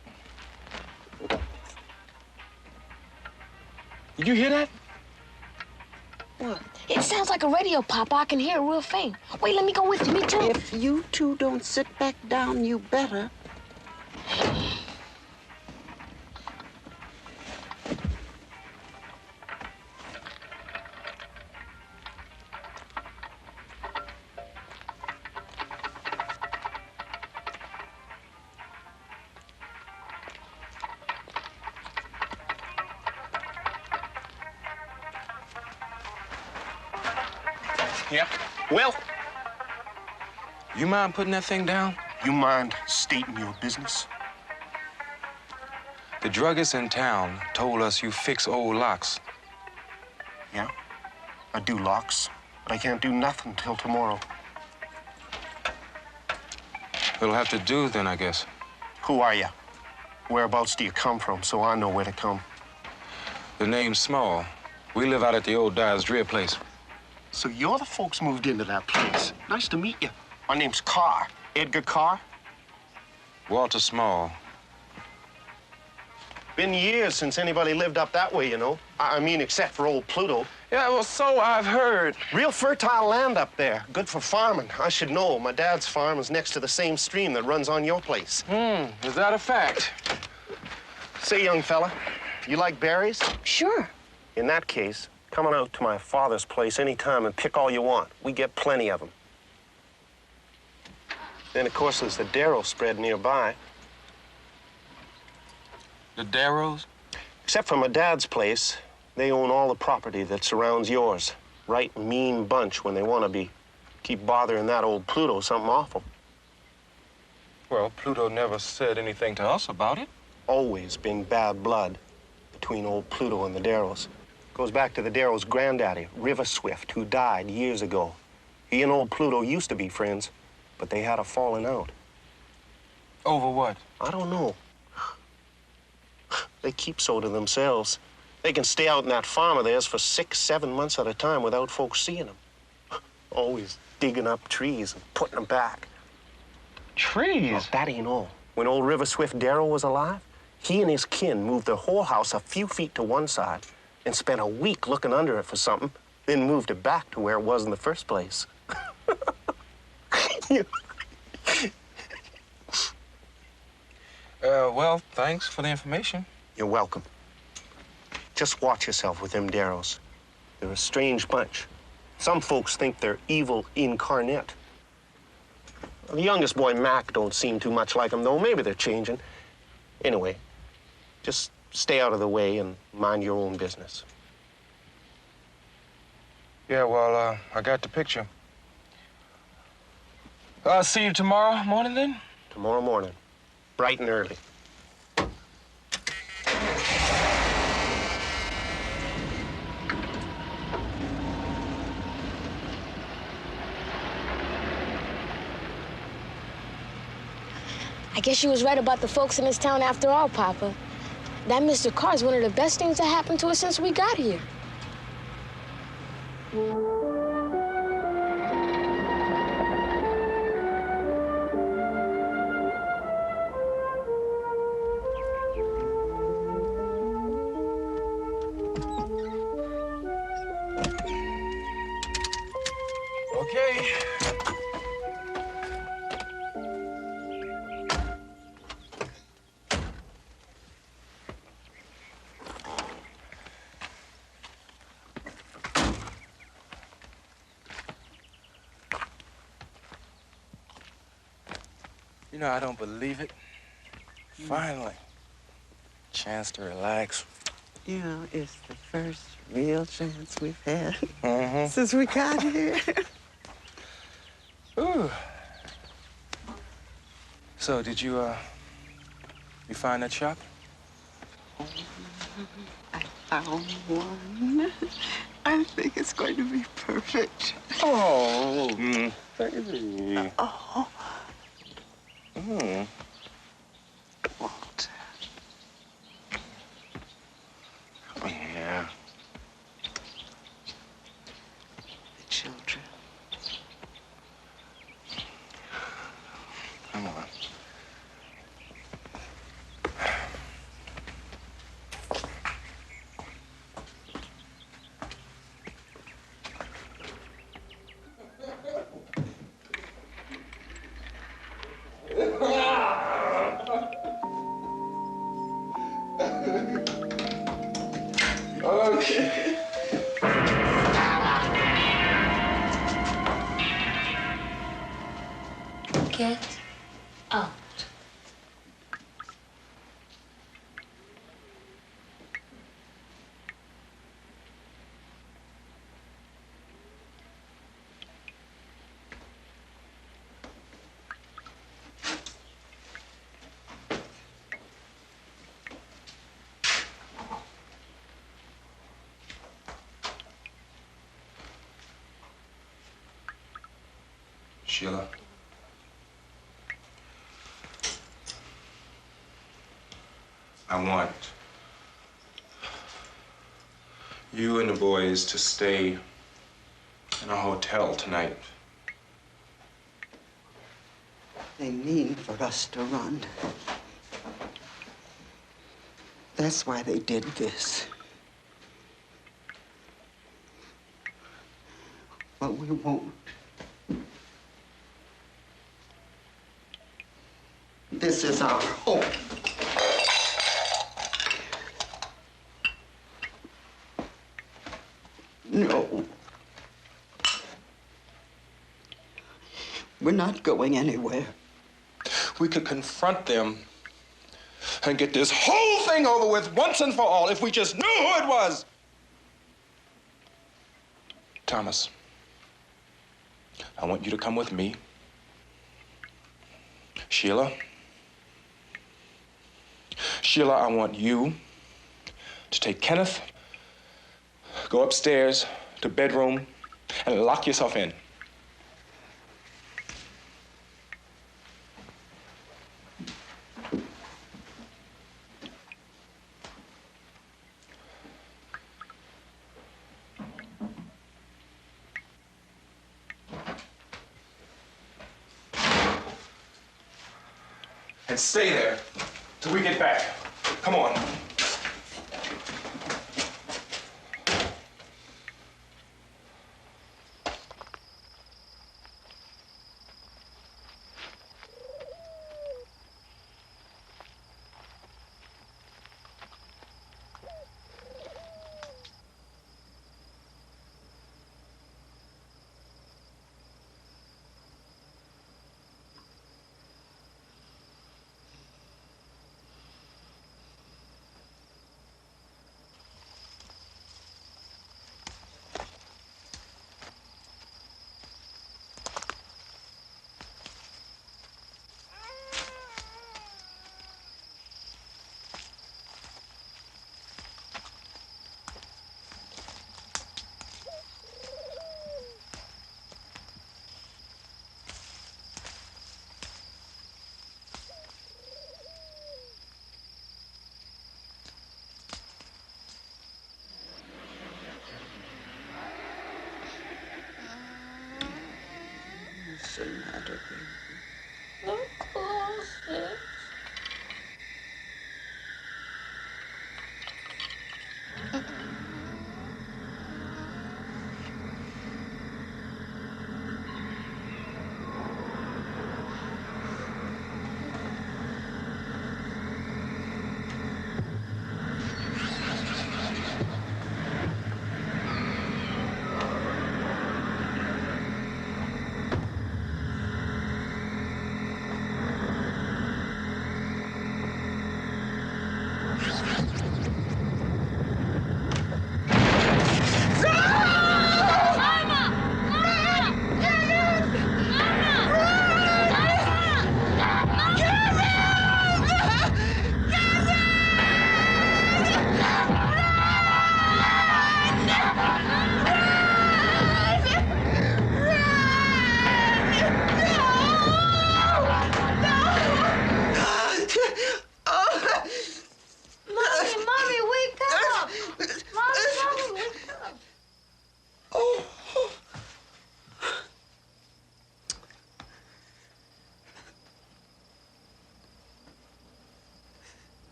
Did you hear that? What? It sounds like a radio, Papa. I can hear it real faint. Wait, let me go with you. Me too. If you two don't sit back down, you better. Yeah? Well, You mind putting that thing down? You mind stating your business? The druggist in town told us you fix old locks. Yeah, I do locks, but I can't do nothing till tomorrow. It'll have to do then, I guess. Who are you? Whereabouts do you come from so I know where to come? The name's Small. We live out at the old Dies Drear place. So you're the folks moved into that place. Nice to meet you. My name's Carr. Edgar Carr. Walter Small. Been years since anybody lived up that way, you know. I mean, except for old Pluto. Yeah, well, so I've heard. Real fertile land up there. Good for farming. I should know. My dad's farm is next to the same stream that runs on your place. Is that a fact? Say, young fella, you like berries? Sure. In that case, come on out to my father's place anytime and pick all you want. We get plenty of them. Then, of course, there's the Darrow spread nearby. The Darrows? Except for my dad's place, they own all the property that surrounds yours. Right mean bunch when they want to be. Keep bothering that old Pluto something awful. Well, Pluto never said anything to us about it. Always been bad blood between old Pluto and the Darrows. Goes back to the Darrows' granddaddy, River Swift, who died years ago. He and old Pluto used to be friends, but they had a falling out. Over what? I don't know. They keep so to themselves. They can stay out in that farm of theirs for 6, 7 months at a time without folks seeing them. Always digging up trees and putting them back. Trees? Well, that ain't all. When old River Swift Darrow was alive, he and his kin moved their whole house a few feet to one side and spent a week looking under it for something, then moved it back to where it was in the first place. Well, thanks for the information. You're welcome. Just watch yourself with them Darrows. They're a strange bunch. Some folks think they're evil incarnate. The youngest boy, Mac, don't seem too much like them, though. Maybe they're changing. Anyway, just stay out of the way and mind your own business. Yeah, well, I got the picture. I'll see you tomorrow morning, then? Tomorrow morning, bright and early. I guess you was right about the folks in this town after all, Papa. That Mr. Carr's one of the best things that happened to us since we got here. Okay. You know, I don't believe it. Finally. Chance to relax. You know, it's the first real chance we've had Mm-hmm. since we got here. Ooh. So, did you find that shop? I found one. I think it's going to be perfect. Oh, baby. Oh. Mm. Walter. Oh, yeah. The children. Come on. Okay. Get out. Sheila. I want you and the boys to stay in a hotel tonight. They mean for us to run. That's why they did this. But we won't. This is our home. No. We're not going anywhere. We could confront them and get this whole thing over with once and for all if we just knew who it was. Thomas, I want you to come with me. Sheila, I want you to take Kenneth, go upstairs to bedroom, and lock yourself in. And stay there till we get back. Come on.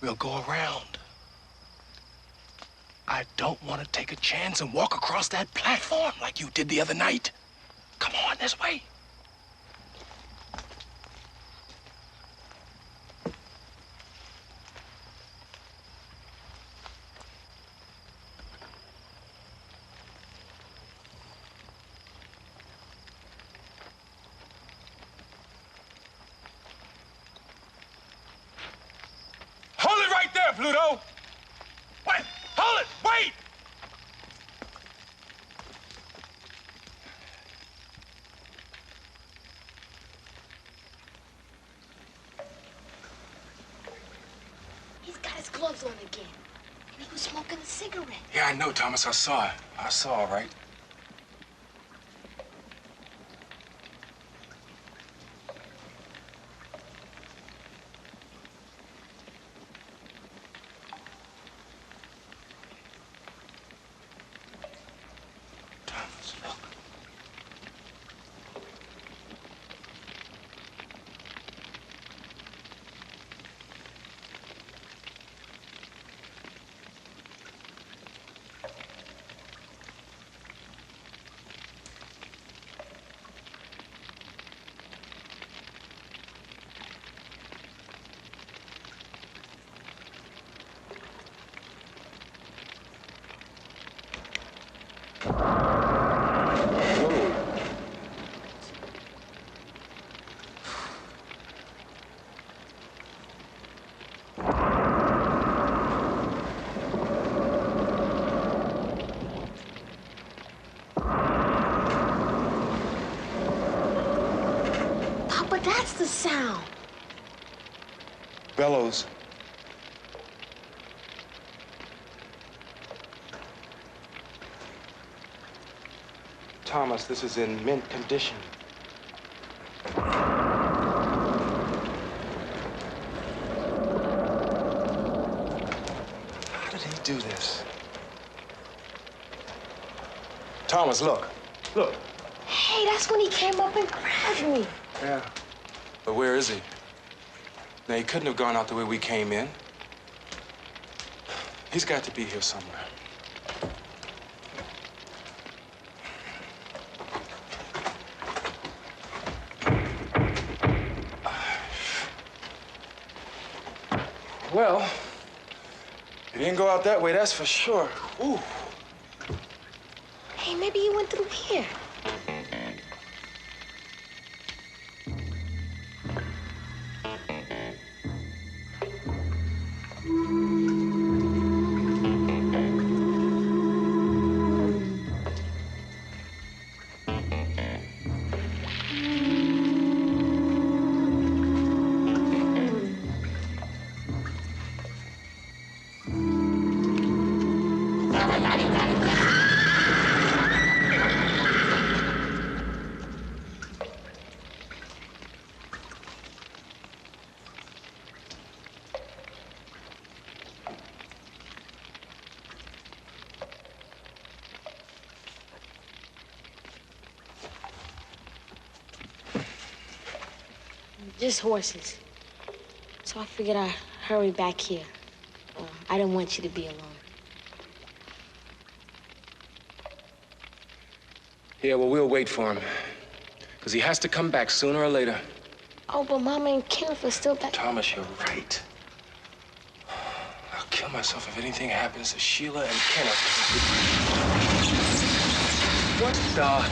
We'll go around. I don't want to take a chance and walk across that platform like you did the other night. Come on, this way. there, Pluto! Wait! Hold it! Wait! He's got his gloves on again. He was smoking a cigarette. Yeah, I know, Thomas. I saw it. I saw, all right? Thomas, look. Papa, that's the sound. Bellows. Thomas, this is in mint condition. How did he do this? Thomas, look. Look. Hey, that's when he came up and grabbed me. Yeah. But where is he? Now, he couldn't have gone out the way we came in. He's got to be here somewhere. Well, he didn't go out that way, that's for sure. Ooh. Hey, maybe he went through here. Just horses. So I figured I'd hurry back here. I didn't want you to be alone. Yeah, well, we'll wait for him. Because he has to come back sooner or later. Oh, but Mama and Kenneth are still back. Thomas, you're right. I'll kill myself if anything happens to Sheila and Kenneth. What the?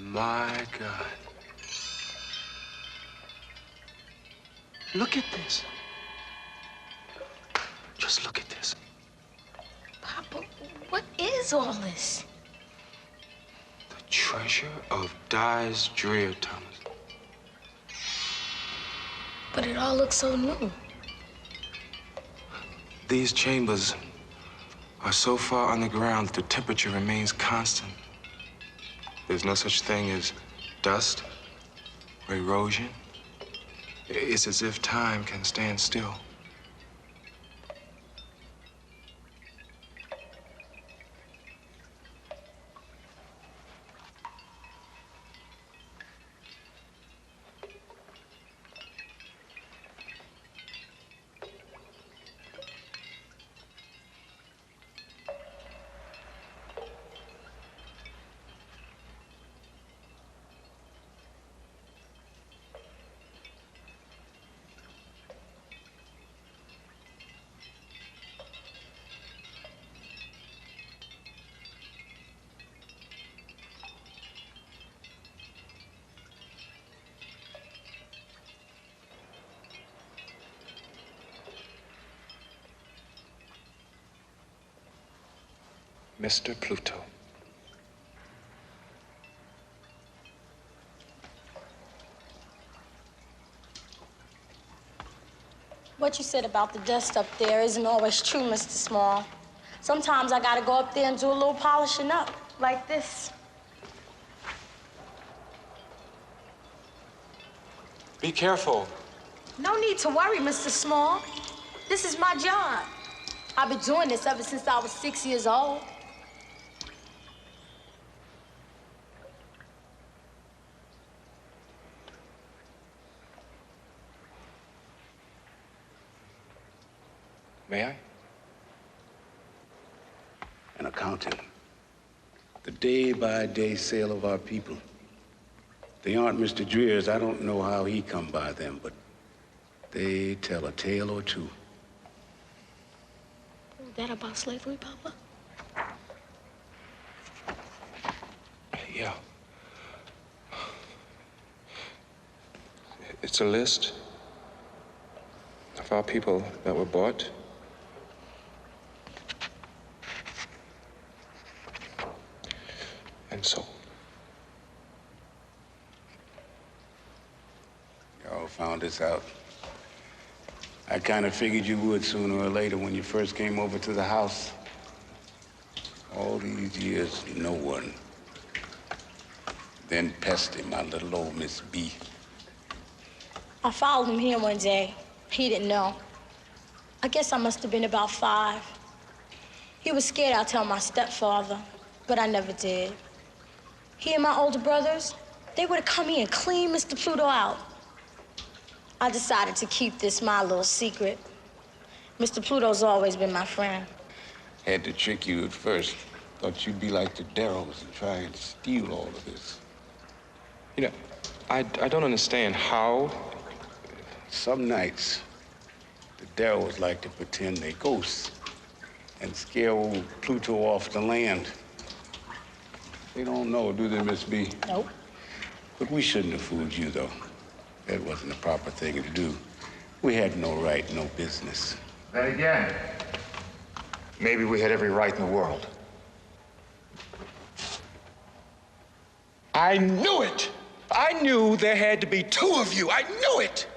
My God. Look at this. Just look at this. Papa, what is all this? The treasure of Dies Drear, Thomas. But it all looks so new. These chambers are so far underground that the temperature remains constant. There's no such thing as dust or erosion. It's as if time can stand still. Mr. Pluto. What you said about the dust up there isn't always true, Mr. Small. Sometimes I gotta go up there and do a little polishing up, like this. Be careful. No need to worry, Mr. Small. This is my job. I've been doing this ever since I was 6 years old. May I? An accountant. The day-by-day sale of our people. They aren't Mr. Drear's. I don't know how he come by them, but they tell a tale or two. That about slavery, Papa? Yeah. It's a list of our people that were bought. And sold. Y'all found this out. I kind of figured you would sooner or later when you first came over to the house. All these years, no one. Then Pesty, my little old Miss B. I followed him here one day. He didn't know. I guess I must have been about 5. He was scared I'd tell my stepfather, but I never did. He and my older brothers, they would have come here and cleaned Mr. Pluto out. I decided to keep this my little secret. Mr. Pluto's always been my friend. Had to trick you at first. Thought you'd be like the Darrows and try and steal all of this. You know, I don't understand how. Some nights, the Darrows like to pretend they're ghosts and scare old Pluto off the land. They don't know, do they, Miss B? Nope. But we shouldn't have fooled you, though. That wasn't the proper thing to do. We had no right, no business. Then again, maybe we had every right in the world. I knew it! I knew there had to be 2 of you. I knew it!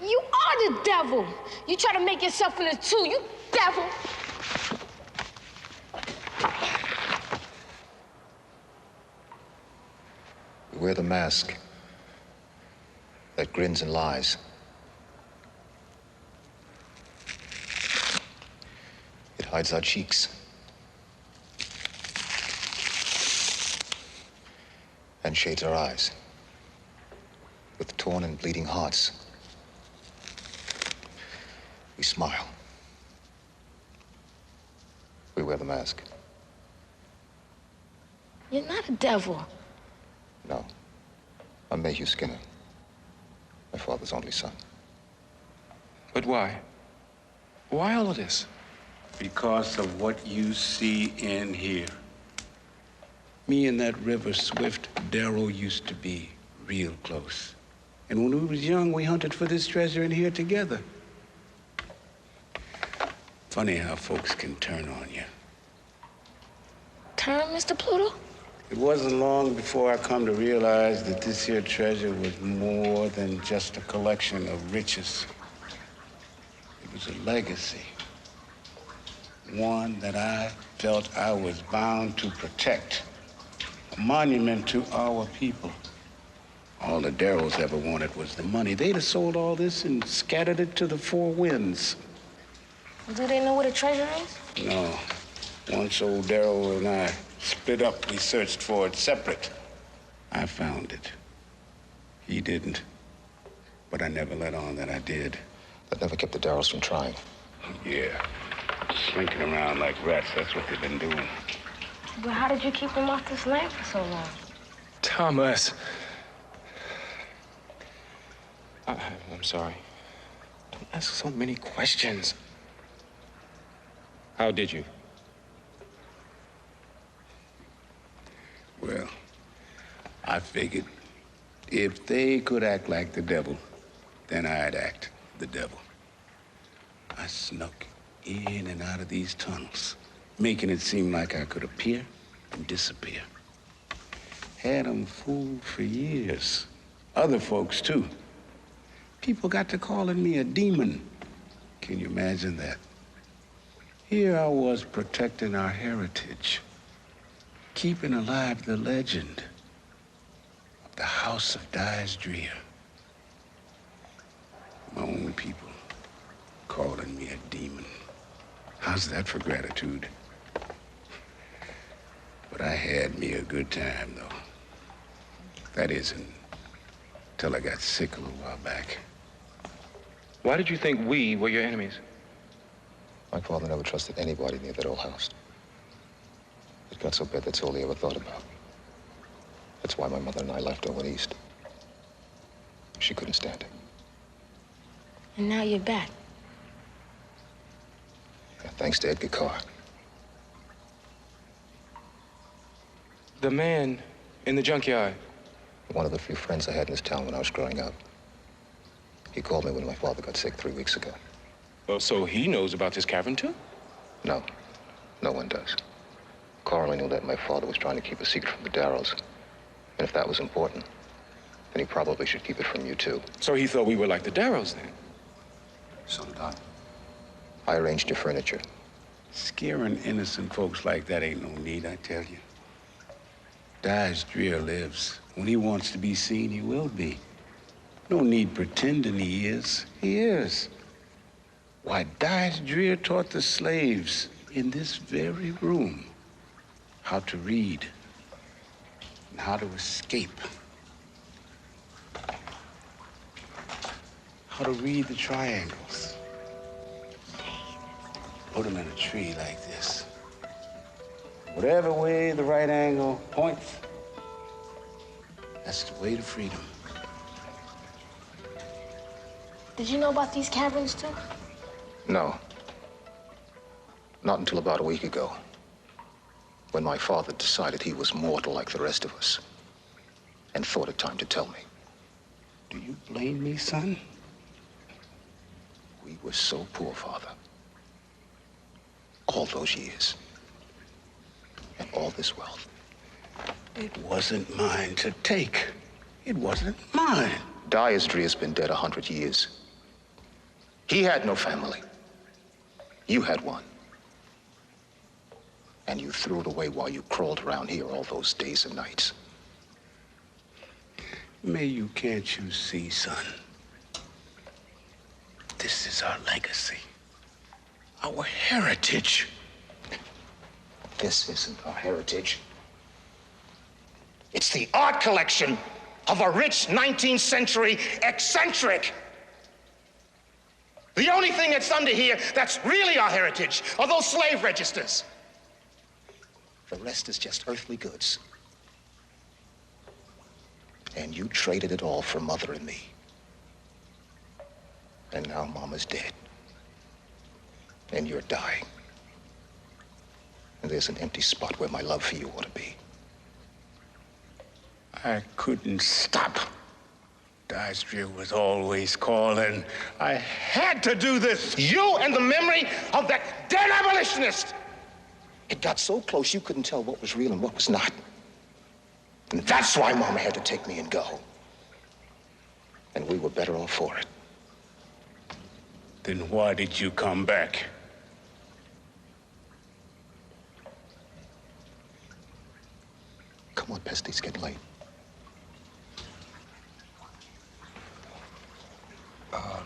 You are the devil. You try to make yourself into 2, you devil. We wear the mask that grins and lies. It hides our cheeks and shades our eyes with torn and bleeding hearts. We smile. We wear the mask. You're not a devil. No. I'm Mayhew Skinner, my father's only son. But why? Why all of this? Because of what you see in here. Me and that River Swift Darrow used to be real close. And when we was young, we hunted for this treasure in here together. Funny how folks can turn on you. Turn, Mr. Pluto? It wasn't long before I come to realize that this here treasure was more than just a collection of riches. It was a legacy. One that I felt I was bound to protect. A monument to our people. All the Darrows ever wanted was the money. They'd have sold all this and scattered it to the 4 winds. Do they know where the treasure is? No. Once old Darrow and I split up, we searched for it separate. I found it. He didn't. But I never let on that I did. That never kept the Darrows from trying. Yeah. Slinking around like rats, that's what they've been doing. But how did you keep them off this land for so long? Thomas. I'm sorry. Don't ask so many questions. How did you? Well, I figured if they could act like the devil, then I'd act the devil. I snuck in and out of these tunnels, making it seem like I could appear and disappear. Had them fooled for years. Other folks, too. People got to calling me a demon. Can you imagine that? Here I was protecting our heritage, keeping alive the legend of the House of Dies Drear. My own people calling me a demon. How's that for gratitude? But I had me a good time, though. That isn't until I got sick a little while back. Why did you think we were your enemies? My father never trusted anybody near that old house. It got so bad that's all he ever thought about. That's why my mother and I left and went east. She couldn't stand it. And now you're back. Yeah, thanks to Edgar Carr. The man in the junkyard. One of the few friends I had in this town when I was growing up. He called me when my father got sick 3 weeks ago. Oh, so he knows about this cavern, too? No. No one does. Carl knew that my father was trying to keep a secret from the Darrows. And if that was important, then he probably should keep it from you, too. So he thought we were like the Darrows, then? So did I. I arranged your furniture. Scaring innocent folks like that ain't no need, I tell you. Dies Drear lives. When he wants to be seen, he will be. No need pretending he is. He is. Why, Dies Drear taught the slaves in this very room how to read and how to escape. How to read the triangles. Put them in a tree like this. Whatever way the right angle points, that's the way to freedom. Did you know about these caverns, too? No. Not until about a week ago, when my father decided he was mortal like the rest of us, and thought it time to tell me. Do you blame me, son? We were so poor, Father. All those years. And all this wealth. It wasn't mine to take. It wasn't mine. Dies Drear's been dead 100 years. He had no family. You had one. And you threw it away while you crawled around here all those days and nights. Can't you see, son? This is our legacy. Our heritage. This isn't our heritage. It's the art collection of a rich 19th century eccentric. The only thing that's under here that's really our heritage are those slave registers. The rest is just earthly goods. And you traded it all for Mother and me. And now Mama's dead. And you're dying. And there's an empty spot where my love for you ought to be. I couldn't stop. Dies Drear was always calling. I had to do this. You and the memory of that dead abolitionist. It got so close you couldn't tell what was real and what was not. And that's why Mama had to take me and go. And we were better off for it. Then why did you come back? Come on, Pesty, it's getting late.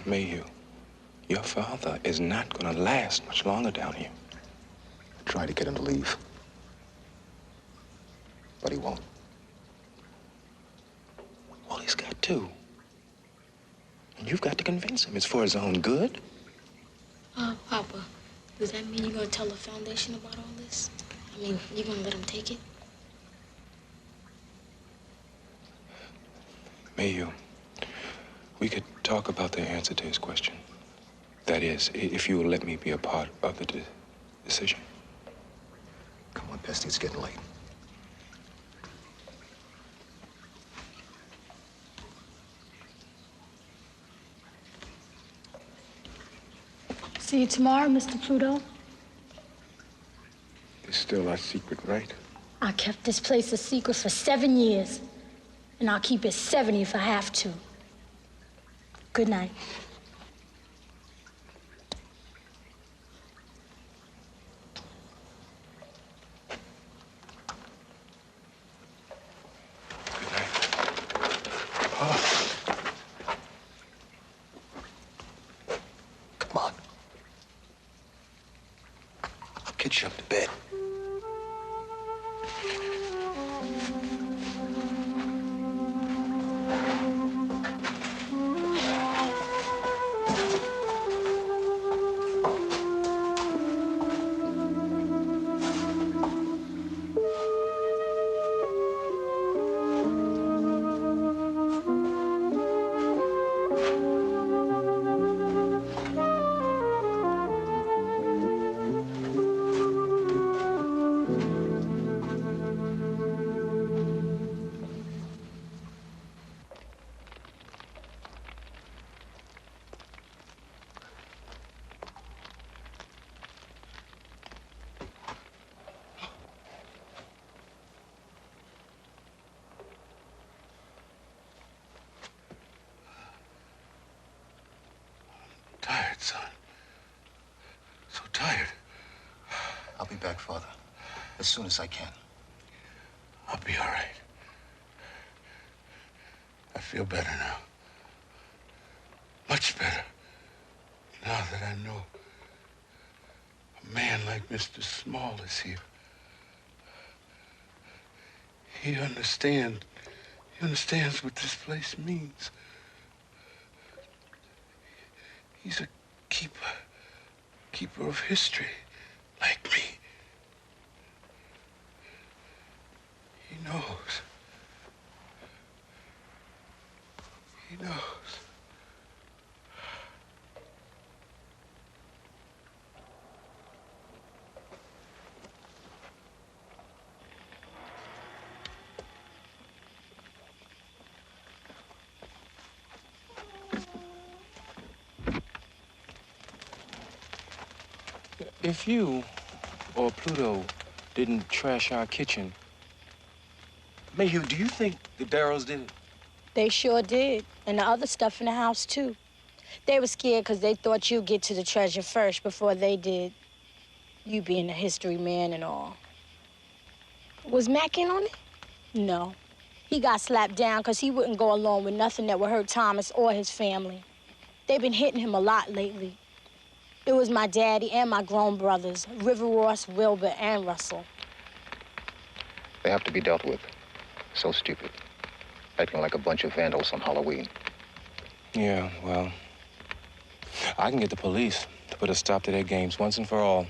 Mayhew, your father is not gonna last much longer down here. I tried to get him to leave. But he won't. Well, he's got to. And you've got to convince him it's for his own good. Papa, does that mean you're gonna tell the foundation about all this? I mean, you're gonna let him take it? Mayhew, we could talk about the answer to his question. That is, if you will let me be a part of the decision. Come on, Pesty, it's getting late. See you tomorrow, Mr. Pluto. still our secret, right? I kept this place a secret for 7 years, and I'll keep it 70 if I have to. Good night. Come on. I'll get you up to bed. Tired, son. So tired. I'll be back, Father, as soon as I can. I'll be all right. I feel better now. Much better. Now that I know a man like Mr. Small is here. He understands what this place means. He's a keeper of history, like me. He knows. He knows. If you or Pluto didn't trash our kitchen, Mayhew, do you think the Darrows did it? They sure did, and the other stuff in the house, too. They were scared because they thought you'd get to the treasure first before they did. You being a history man and all. Was Mac in on it? No. He got slapped down because he wouldn't go along with nothing that would hurt Thomas or his family. They've been hitting him a lot lately. It was my daddy and my grown brothers, River Ross, Wilbur, and Russell. They have to be dealt with. So stupid. Acting like a bunch of vandals on Halloween. Yeah, well, I can get the police to put a stop to their games once and for all.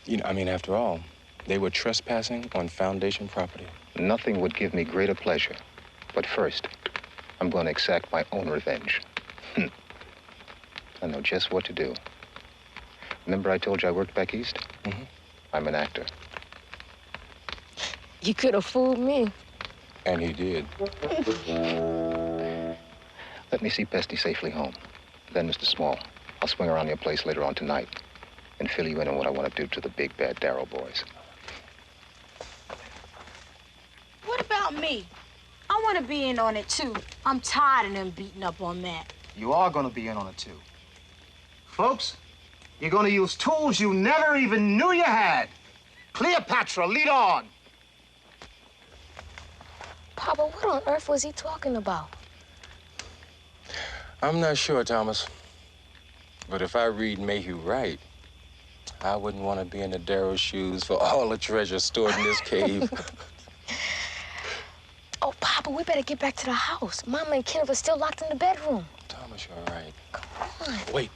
After all, they were trespassing on Foundation property. Nothing would give me greater pleasure. But first, I'm going to exact my own revenge. I know just what to do. Remember I told you I worked back east? Mm-hmm. I'm an actor. You could have fooled me. And he did. Let me see Pesty safely home. Then, Mr. Small, I'll swing around your place later on tonight and fill you in on what I want to do to the big bad Darrow boys. What about me? I want to be in on it, too. I'm tired of them beating up on Matt. You are going to be in on it, too. Folks, you're going to use tools you never even knew you had. Cleopatra, lead on. Papa, what on earth was he talking about? I'm not sure, Thomas. But if I read Mayhew right, I wouldn't want to be in the Darrow shoes for all the treasure stored in this cave. Oh, Papa, we better get back to the house. Mama and Kenneth are still locked in the bedroom. Thomas, you're right. Come on. Wait.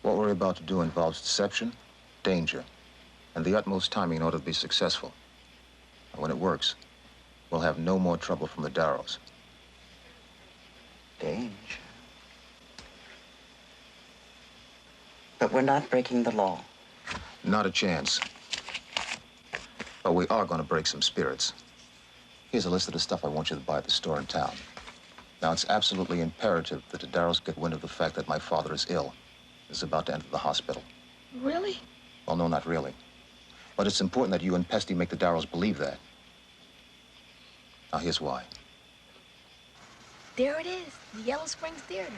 What we're about to do involves deception, danger, and the utmost timing in order to be successful. And when it works, we'll have no more trouble from the Darrows. Danger. But we're not breaking the law. Not a chance. But we are going to break some spirits. Here's a list of the stuff I want you to buy at the store in town. Now, it's absolutely imperative that the Darrows get wind of the fact that my father is ill, is about to enter the hospital. Really? Well, no, not really. But it's important that you and Pesty make the Darrows believe that. Now, here's why. There it is, the Yellow Springs Theater.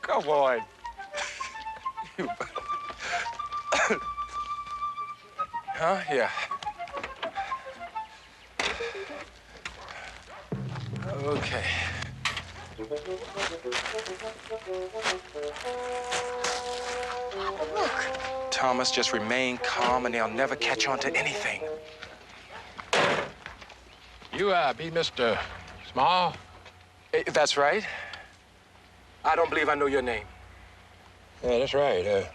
Come on. Huh? Yeah. Okay. Papa, look. Thomas, just remain calm and they'll never catch on to anything. You, be Mr. Small? That's right. I don't believe I know your name. Yeah, that's right.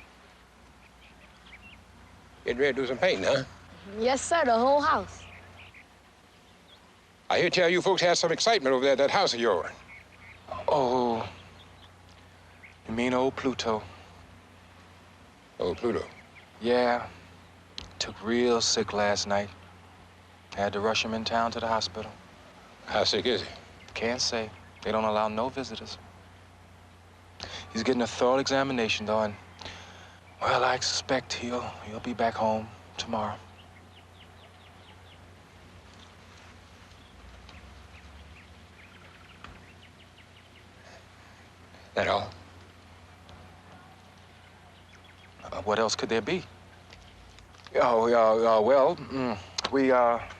Getting ready to do some painting, huh? Yes, sir, the whole house. I hear tell you folks had some excitement over there at that house of yours. Oh, you mean old Pluto? Old Pluto? Yeah. Took real sick last night. Had to rush him in town to the hospital. How sick is he? Can't say. They don't allow no visitors. He's getting a thorough examination, though, and, well, I suspect he'll be back home tomorrow. That all? What else could there be? Well, we got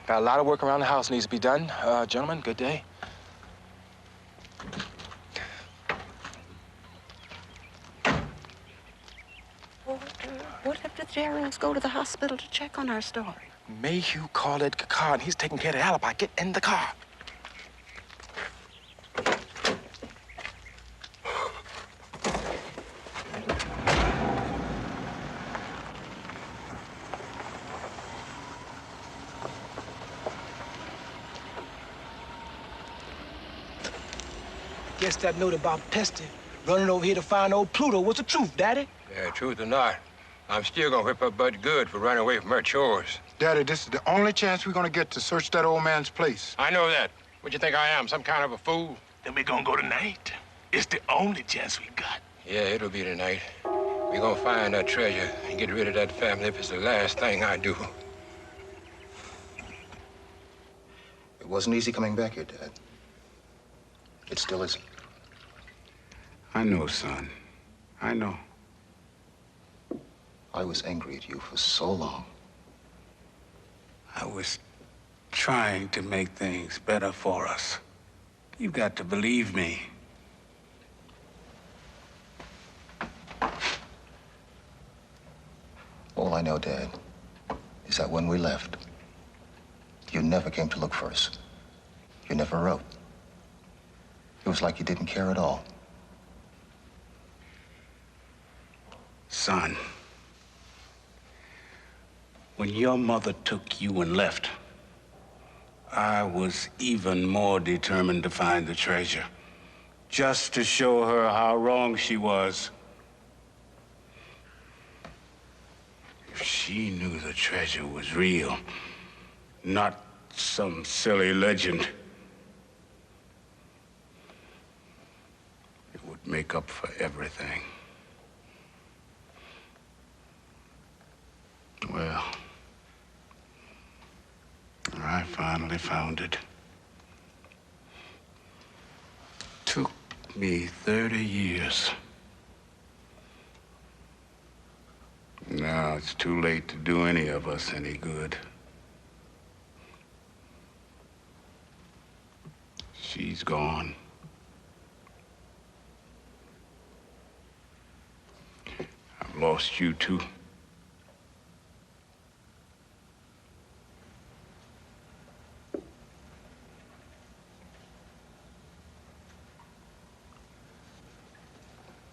a lot of work around the house needs to be done. Gentlemen, good day. What if the Darrows go to the hospital to check on our story? Mayhew called Ed Kakar, and he's taking care of the alibi. Get in the car. Guess that note about Pesty running over here to find old Pluto was the truth, Daddy. Yeah, truth or not, I'm still gonna whip up Bud good for running away from her chores. Daddy, this is the only chance we're gonna get to search that old man's place. I know that. What you think I am, some kind of a fool? Then we're gonna go tonight. It's the only chance we got. Yeah, it'll be tonight. We're gonna find that treasure and get rid of that family if it's the last thing I do. It wasn't easy coming back here, Dad. It still isn't. I know, son. I know. I was angry at you for so long. I was trying to make things better for us. You've got to believe me. All I know, Dad, is that when we left, you never came to look for us. You never wrote. It was like you didn't care at all. Son, when your mother took you and left, I was even more determined to find the treasure, just to show her how wrong she was. If she knew the treasure was real, not some silly legend, it would make up for everything. Well, I finally found it. Took me 30 years. Now it's too late to do any of us any good. She's gone. I've lost you too.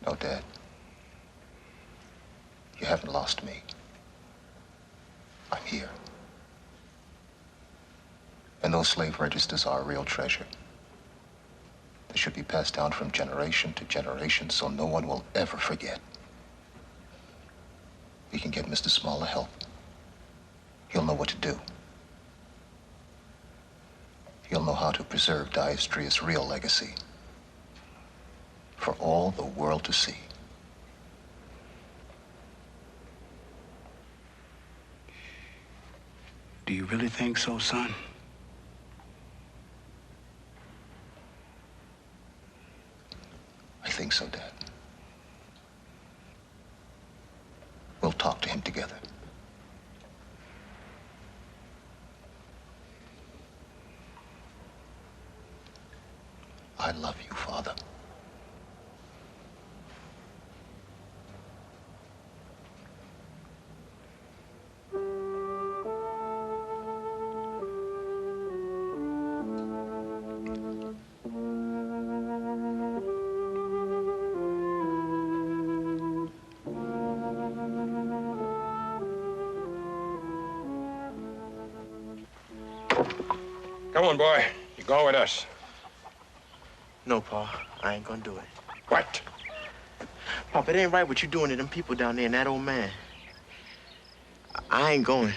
No, Dad. You haven't lost me. I'm here. And those slave registers are a real treasure. They should be passed down from generation to generation so no one will ever forget. We can get Mr. Smaller help. He'll know what to do. He'll know how to preserve Dies Drear's real legacy for all the world to see. Do you really think so, son? I think so, Dad. We'll talk to him together. I love you, Father. Come on, boy. You're going with us. No, Pa. I ain't gonna do it. What? Pop, it ain't right what you doing to them people down there and that old man. I ain't going.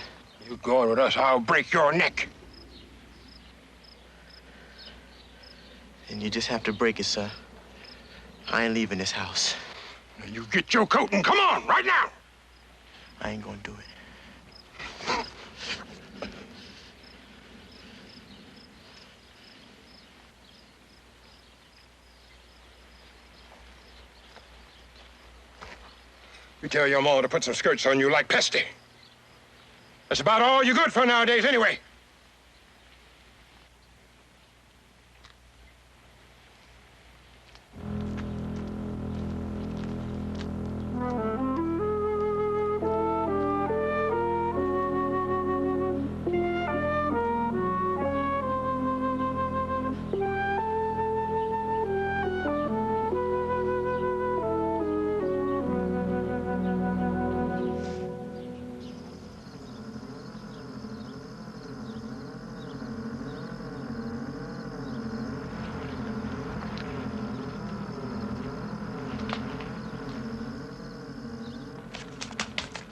You going with us, I'll break your neck. And you just have to break it, sir. I ain't leaving this house. Now you get your coat and come on, right now. I ain't gonna do it. You tell your mama to put some skirts on you like Pesty. That's about all you're good for nowadays, anyway.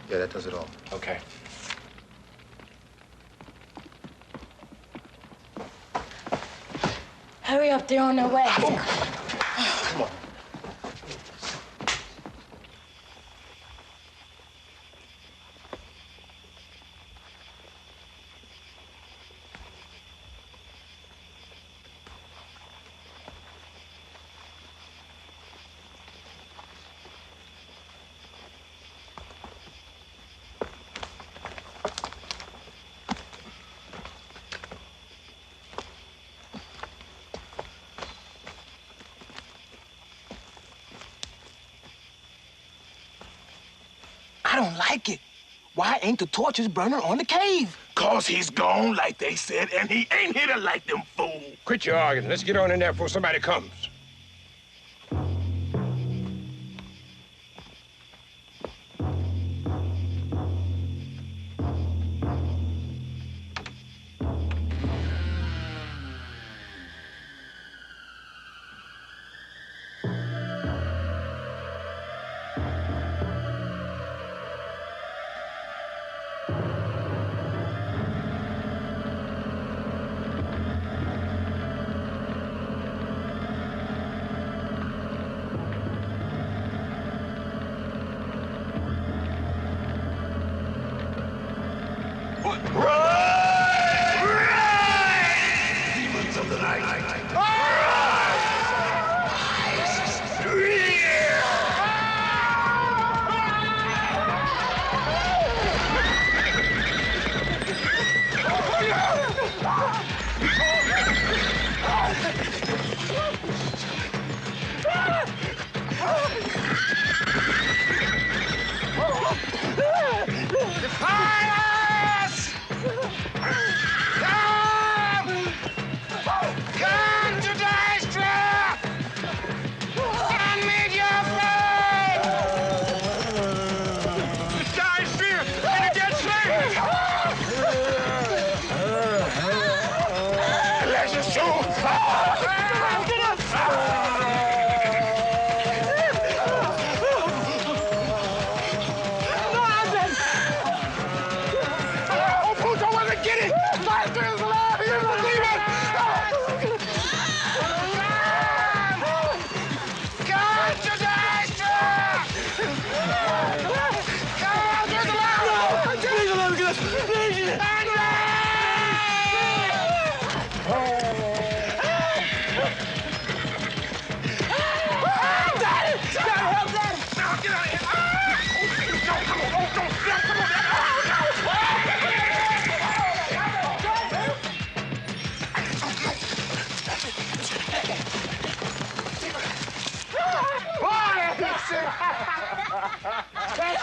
Yeah, that does it all. Okay. Hurry up, they're on their way. Come on. I don't like it. Why ain't the torches burning on the cave? 'Cause he's gone, like they said, and he ain't here to light them fools. Quit your arguing. Let's get on in there before somebody comes.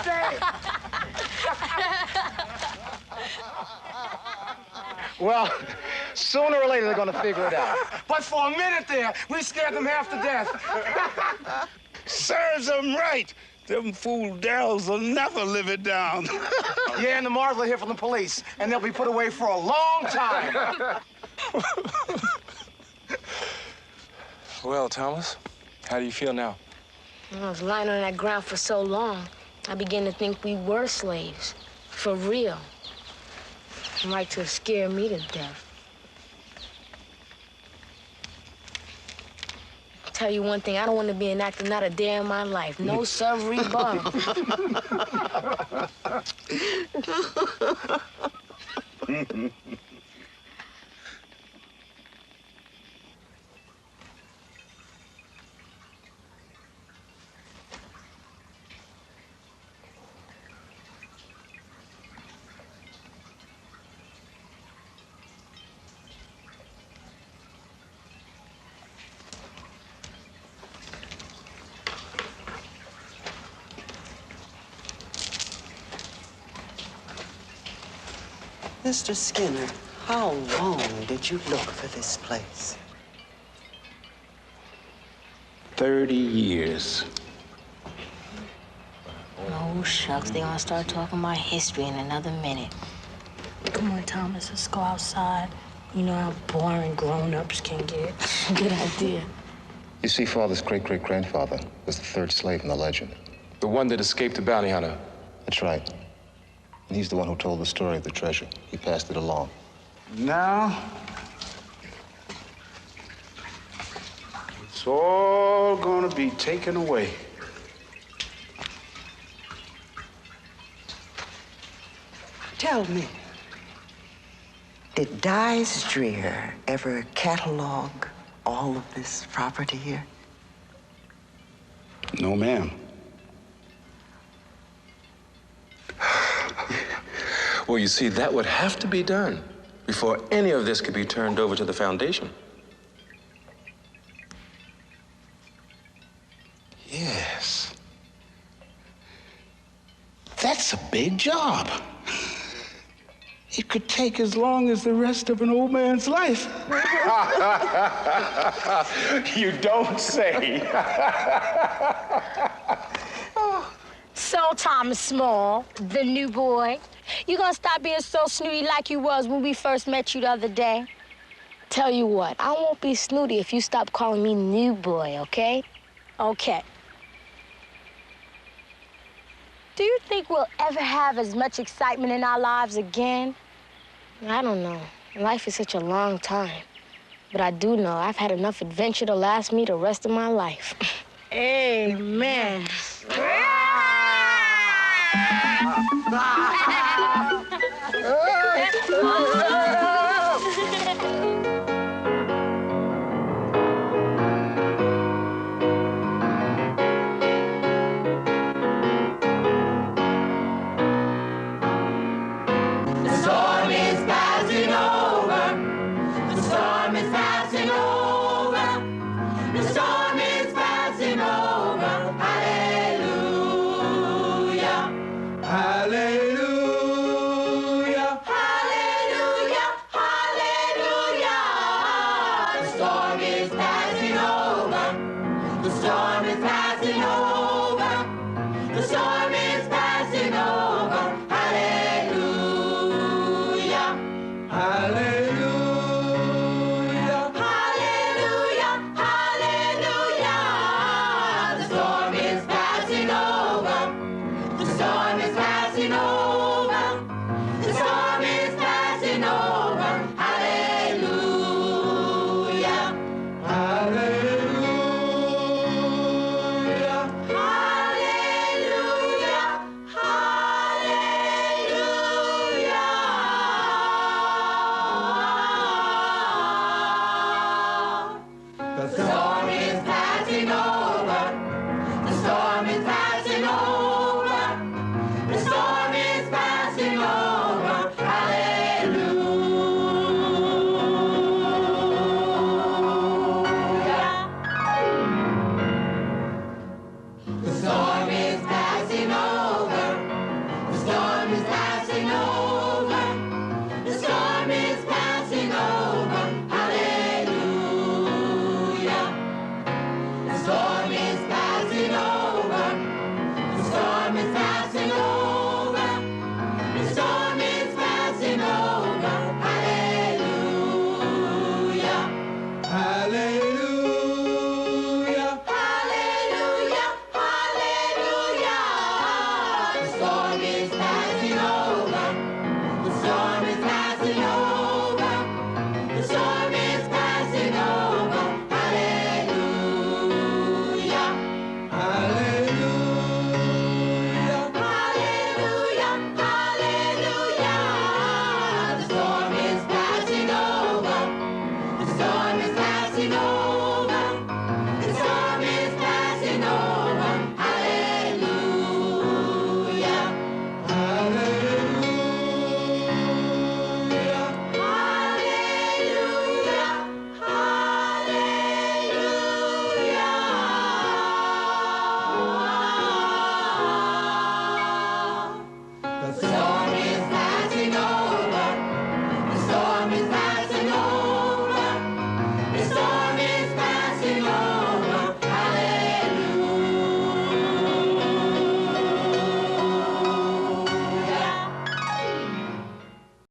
birthday! Well, sooner or later they're gonna figure it out. But for a minute there, we scared them half to death. Serves them right. Them fool Darrells will never live it down. Yeah, and the Mars will hear from the police, and they'll be put away for a long time. Well, Thomas, how do you feel now? I was lying on that ground for so long, I began to think we were slaves. For real. Like to scare me to death. Tell you one thing, I don't want to be an actor not a day in my life. No sirree bum. Mr. Skinner, how long did you look for this place? 30 years. Oh, shucks, they gonna start talking about history in another minute. Come on, Thomas, let's go outside. You know how boring grown-ups can get. Good idea. You see, Father's great-great-grandfather was the third slave in the legend. The one that escaped the bounty hunter. That's right. And he's the one who told the story of the treasure. He passed it along. Now, it's all gonna be taken away. Tell me, did Dies Drear ever catalog all of this property here? No, ma'am. Well, you see, that would have to be done before any of this could be turned over to the foundation. Yes. That's a big job. It could take as long as the rest of an old man's life. You don't say. So, Thomas Small, the new boy, you gonna stop being so snooty like you was when we first met you the other day? Tell you what, I won't be snooty if you stop calling me new boy, okay? Okay. Do you think we'll ever have as much excitement in our lives again? I don't know. Life is such a long time. But I do know I've had enough adventure to last me the rest of my life. Amen. The storm is